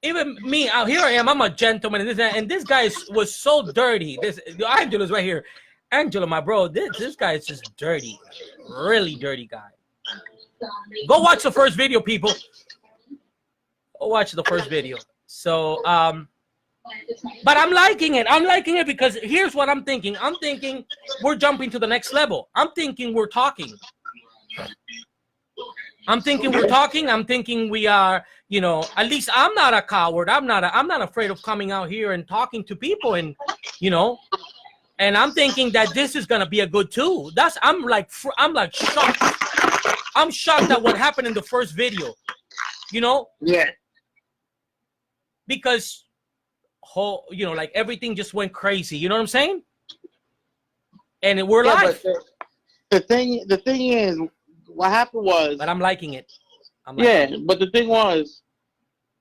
Even me, out here I am. I'm a gentleman, and this guy was so dirty. Angela's right here. Angela, my bro, this guy is just dirty, really dirty guy. Go watch the first video, people. Go watch the first video. So, but I'm liking it. I'm liking it because here's what I'm thinking. I'm thinking we're jumping to the next level. I'm thinking we're talking. I'm thinking we're talking. I'm thinking we are, you know, at least I'm not a coward. I'm not afraid of coming out here and talking to people, and, you know, and I'm thinking that this is going to be a good tool. I'm like shocked. I'm shocked at what happened in the first video, you know? Yeah. Because, you know, like everything just went crazy. You know what I'm saying? And we're live. But the thing is, what happened was. But I'm liking it. But the thing was,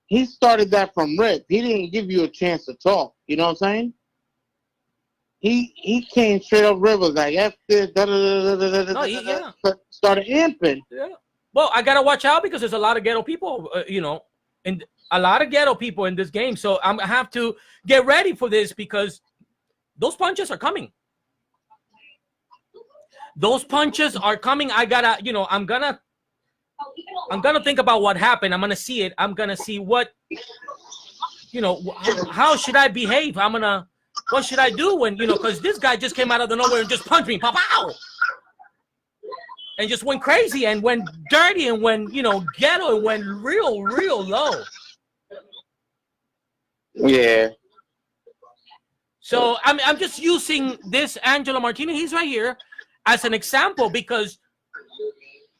he started that from rip. He didn't give you a chance to talk. You know what I'm saying? He came straight up rivers like F this, started imping. Yeah. Well, I gotta watch out because there's a lot of ghetto people, you know, and a lot of ghetto people in this game. So I have to get ready for this because those punches are coming. Those punches are coming. I gotta, you know, I'm gonna think about what happened. I'm gonna see it. I'm gonna see what, you know, how should I behave? What should I do when, you know, because this guy just came out of the nowhere and just punched me, pow, and just went crazy and went dirty and went, you know, ghetto and went real low. Yeah. So I'm just using this Angelo Martinez. He's right here as an example because,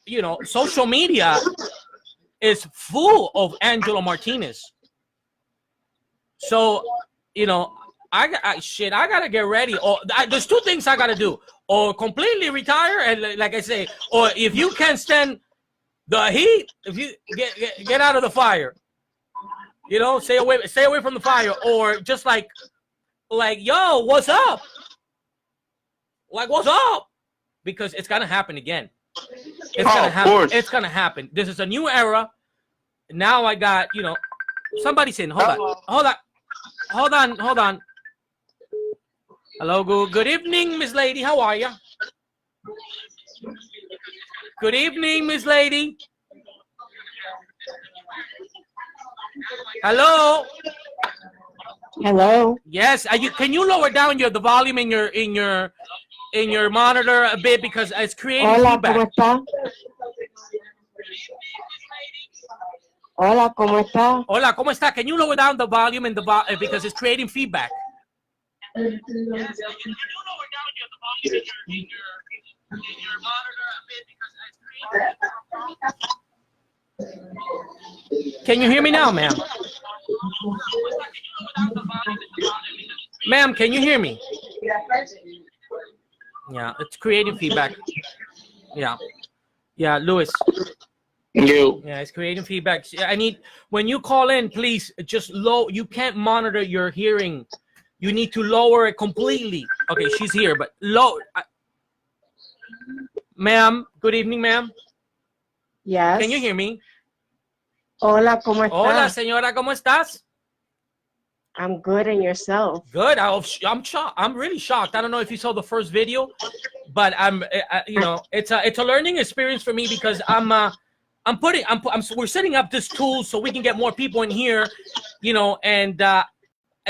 you know, social media is full of Angelo Martinez. So, you know, I gotta get ready. Or there's two things I gotta do: or completely retire, and like I say, or if you can't stand the heat, if you get out of the fire, you know, stay away from the fire, or just like yo, what's up? Like, what's up? Because it's gonna happen again. It's gonna happen. Course. It's gonna happen. This is a new era. Now I got, you know, somebody's in. Hold on. Hello, good evening, Miss Lady. How are you? Good evening, Miss Lady. Hello. Hello. Yes. Can you lower down the volume in your monitor a bit because it's creating feedback. ¿Cómo está? Hola, ¿cómo está? Hola, ¿cómo está? Can you lower down the volume because it's creating feedback? Can you hear me now, ma'am? Ma'am, can you hear me? Yeah, it's creating feedback. Yeah, Lewis. Yeah, it's creating feedback. When you call in, please just you can't monitor your hearing. You need to lower it completely. Okay, she's here, but low. Ma'am, good evening, ma'am. Yes. Can you hear me? Hola, ¿cómo está? Hola, señora, ¿cómo estás? I'm good, and yourself? Good. I'm shocked. I'm really shocked. I don't know if you saw the first video, but you know, it's a learning experience for me because I'm we're setting up this tool so we can get more people in here, you know, and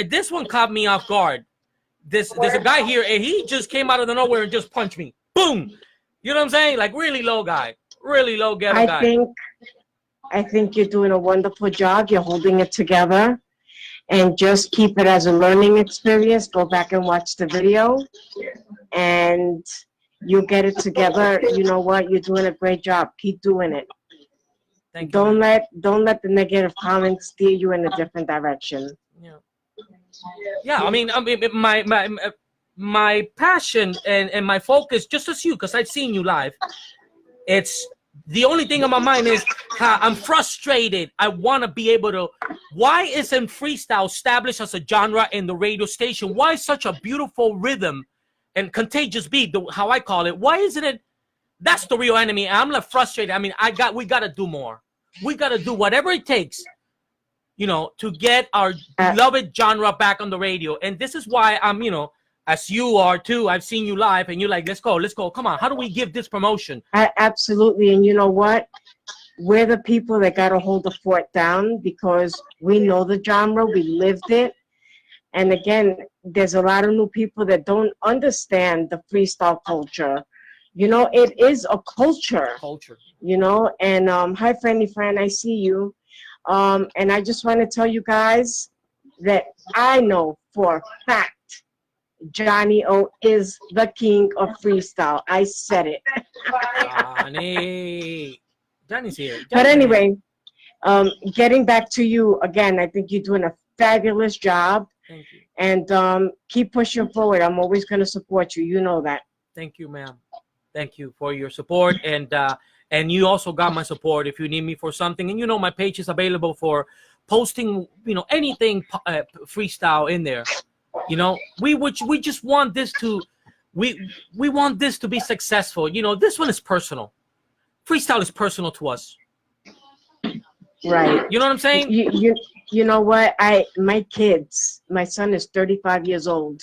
this one caught me off guard. There's a guy here, and he just came out of the nowhere and just punched me. Boom! You know what I'm saying? Like really low guy, really low ghetto guy. I think you're doing a wonderful job. You're holding it together, and just keep it as a learning experience. Go back and watch the video, and you'll get it together. You know what? You're doing a great job. Keep doing it. Thank you. Don't let the negative comments steer you in a different direction. Yeah, I mean my passion and my focus, just as you, because I've seen you live, it's the only thing on my mind is I'm frustrated. I want to be able to. Why isn't freestyle established as a genre in the radio station? Why is such a beautiful rhythm and contagious beat, how I call it? Why isn't it? That's the real enemy. I'm like frustrated. I mean, we got to do more. We got to do whatever it takes, you know, to get our beloved genre back on the radio. And this is why I'm, you know, as you are too, I've seen you live and you're like, let's go. Come on. How do we give this promotion? Absolutely. And you know what? We're the people that got to hold the fort down because we know the genre. We lived it. And again, there's a lot of new people that don't understand the freestyle culture. You know, it is a culture. You know, and hi, friendly friend, I see you. And I just want to tell you guys that I know for a fact Johnny O is the king of freestyle. I said it. Johnny's here. But anyway, getting back to you again, I think you're doing a fabulous job. Thank you. And keep pushing forward. I'm always going to support you. You know that. Thank you, ma'am. Thank you for your support. And you also got my support if you need me for something. And you know my page is available for posting, you know, anything freestyle in there. You know, we just want this to we want this to be successful. You know, this one is personal. Freestyle is personal to us. Right. You know what I'm saying? You know what? My son is 35 years old.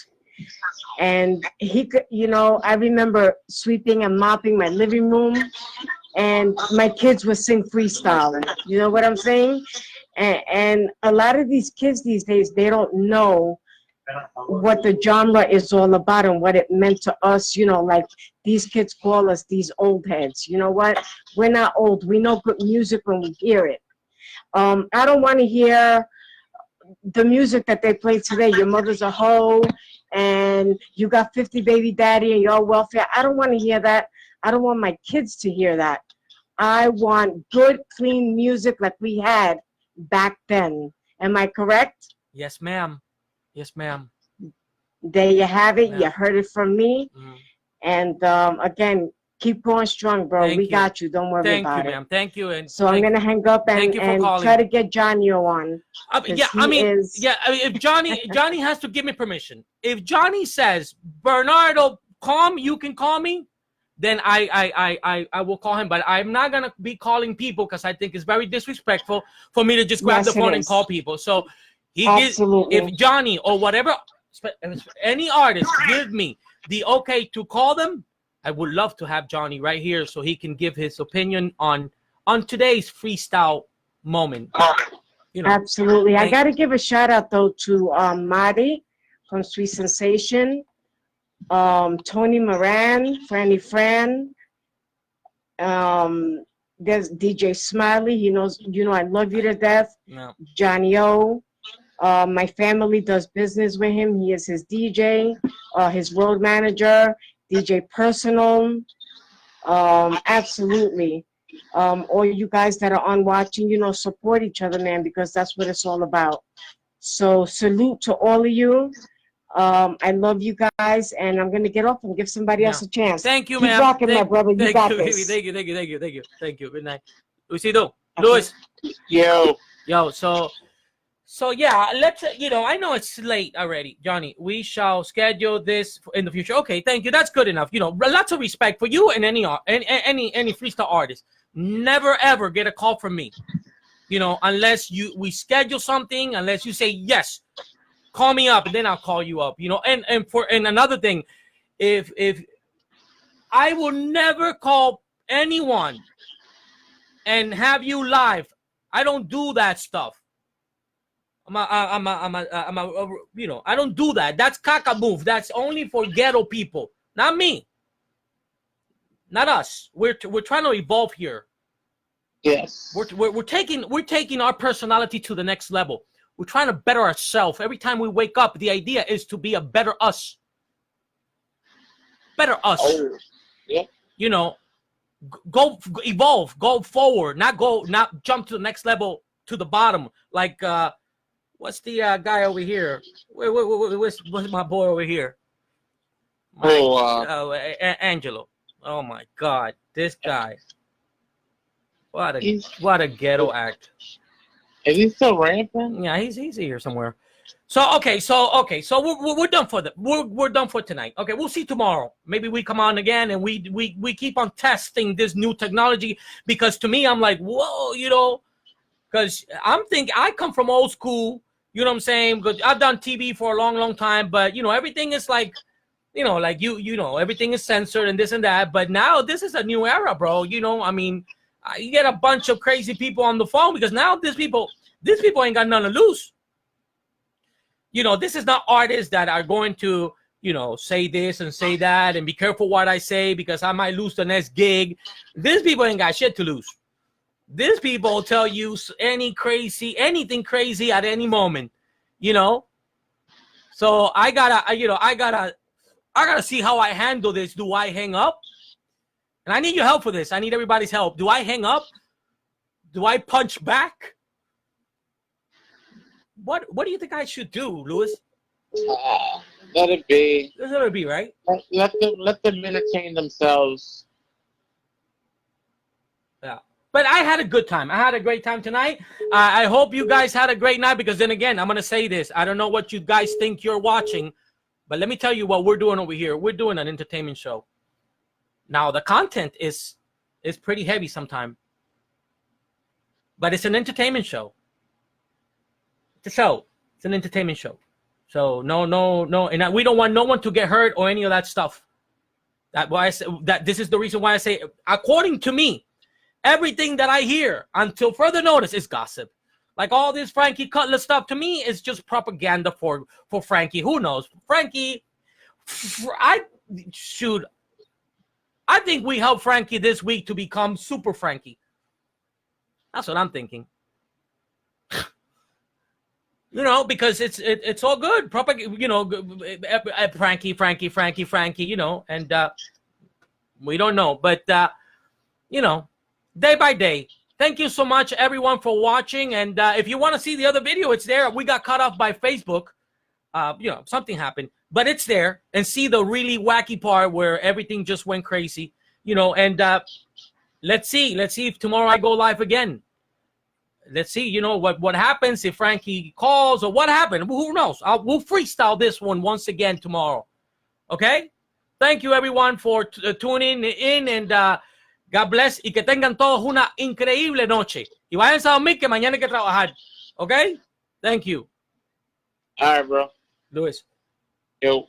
And he could, you know, I remember sweeping and mopping my living room, and my kids would sing freestyle. You know what I'm saying? And a lot of these kids these days, they don't know what the genre is all about and what it meant to us. You know, like these kids call us these old heads. You know what? We're not old. We know good music when we hear it. I don't want to hear the music that they play today. Your mother's a hoe, and you got 50 baby daddy and you're all welfare. I don't want to hear that. I don't want my kids to hear that. I want good, clean music like we had back then. Am I correct? Yes, ma'am. Yes, ma'am. There you have it. You heard it from me. And again, keep going strong, bro. We got you. Don't worry about it. Thank you, ma'am. Thank you. And so I'm going to hang up and try to get Johnny on. Yeah, I mean, if Johnny has to give me permission. If Johnny says, Bernardo, you can call me, then I will call him. But I'm not going to be calling people because I think it's very disrespectful for me to just grab the phone and call people. So if Johnny or whatever, any artist give me the okay to call them, I would love to have Johnny right here so he can give his opinion on today's freestyle moment. You know, absolutely. I got to give a shout out though to Madi from Sweet Sensation, Tony Moran, Franny Fran. There's DJ Smiley. He knows, you know, I love you to death. No. Johnny O. My family does business with him. He is his DJ, his road manager, DJ Personal. Absolutely. All you guys that are on watching, you know, support each other, man, because that's what it's all about. So salute to all of you. I love you guys, and I'm going to get off and give somebody else a chance. Thank you, man. Keep rocking, my brother. You got this. Thank you. Good night. Luisito. Luis. Yo, so yeah, let's, you know, I know it's late already, Johnny. We shall schedule this in the future. Okay, thank you. That's good enough. You know, lots of respect for you and any freestyle artist. Never ever get a call from me, you know, unless we schedule something. Unless you say yes, call me up, and then I'll call you up. You know, and another thing, if I will never call anyone and have you live. I don't do that stuff. I don't do that. That's caca move. That's only for ghetto people, not me, not us. We're trying to evolve here. Yes. We're taking our personality to the next level. We're trying to better ourselves. Every time we wake up, the idea is to be a better us. Better us. Oh, yeah. You know, go evolve, go forward, not jump to the next level to the bottom. Like what's the guy over here? What's my boy over here? Angelo. Oh my God, this guy. What a ghetto act. Is he still rampant? Yeah, he's here somewhere. So we're done for we're done for tonight. Okay, we'll see tomorrow. Maybe we come on again and we keep on testing this new technology, because to me I'm like, whoa, you know, because I come from old school, you know what I'm saying? Because I've done TV for a long time, but you know, everything is like, you know, like you know, everything is censored and this and that. But now this is a new era, bro. You know, I mean, you get a bunch of crazy people on the phone, because now these people ain't got nothing to lose. You know, this is not artists that are going to, you know, say this and say that and be careful what I say because I might lose the next gig. These people ain't got shit to lose. These people tell you anything crazy at any moment, you know. So I gotta see how I handle this. Do I hang up? And I need your help for this. I need everybody's help. Do I hang up? Do I punch back? What do you think I should do, Louis? Let it be. Let it be, right? Let them entertain themselves. Yeah. But I had a good time. I had a great time tonight. I hope you guys had a great night, because then again, I'm going to say this. I don't know what you guys think you're watching, but let me tell you what we're doing over here. We're doing an entertainment show. Now, the content is pretty heavy sometimes, but it's an entertainment show. It's a show. It's an entertainment show. So no, and we don't want no one to get hurt or any of that stuff. This is the reason why I say, according to me, everything that I hear until further notice is gossip. Like all this Frankie Cutler stuff, to me, is just propaganda for Frankie. Who knows? Frankie, I think we helped Frankie this week to become Super Frankie. That's what I'm thinking. You know, because it's all good. You know, Frankie, you know, and we don't know. But, you know, day by day. Thank you so much, everyone, for watching. And if you want to see the other video, it's there. We got cut off by Facebook. You know, something happened. But it's there. And see the really wacky part where everything just went crazy. You know, and let's see. Let's see if tomorrow I go live again. Let's see, you know, what happens if Frankie calls or what happened. Who knows? We'll freestyle this one once again tomorrow. Okay? Thank you, everyone, for tuning in, and God bless, y que tengan todos una increíble noche. Y váyanse a dormir, que mañana hay que trabajar. Okay? Thank you. All right, bro. Luis. Yo.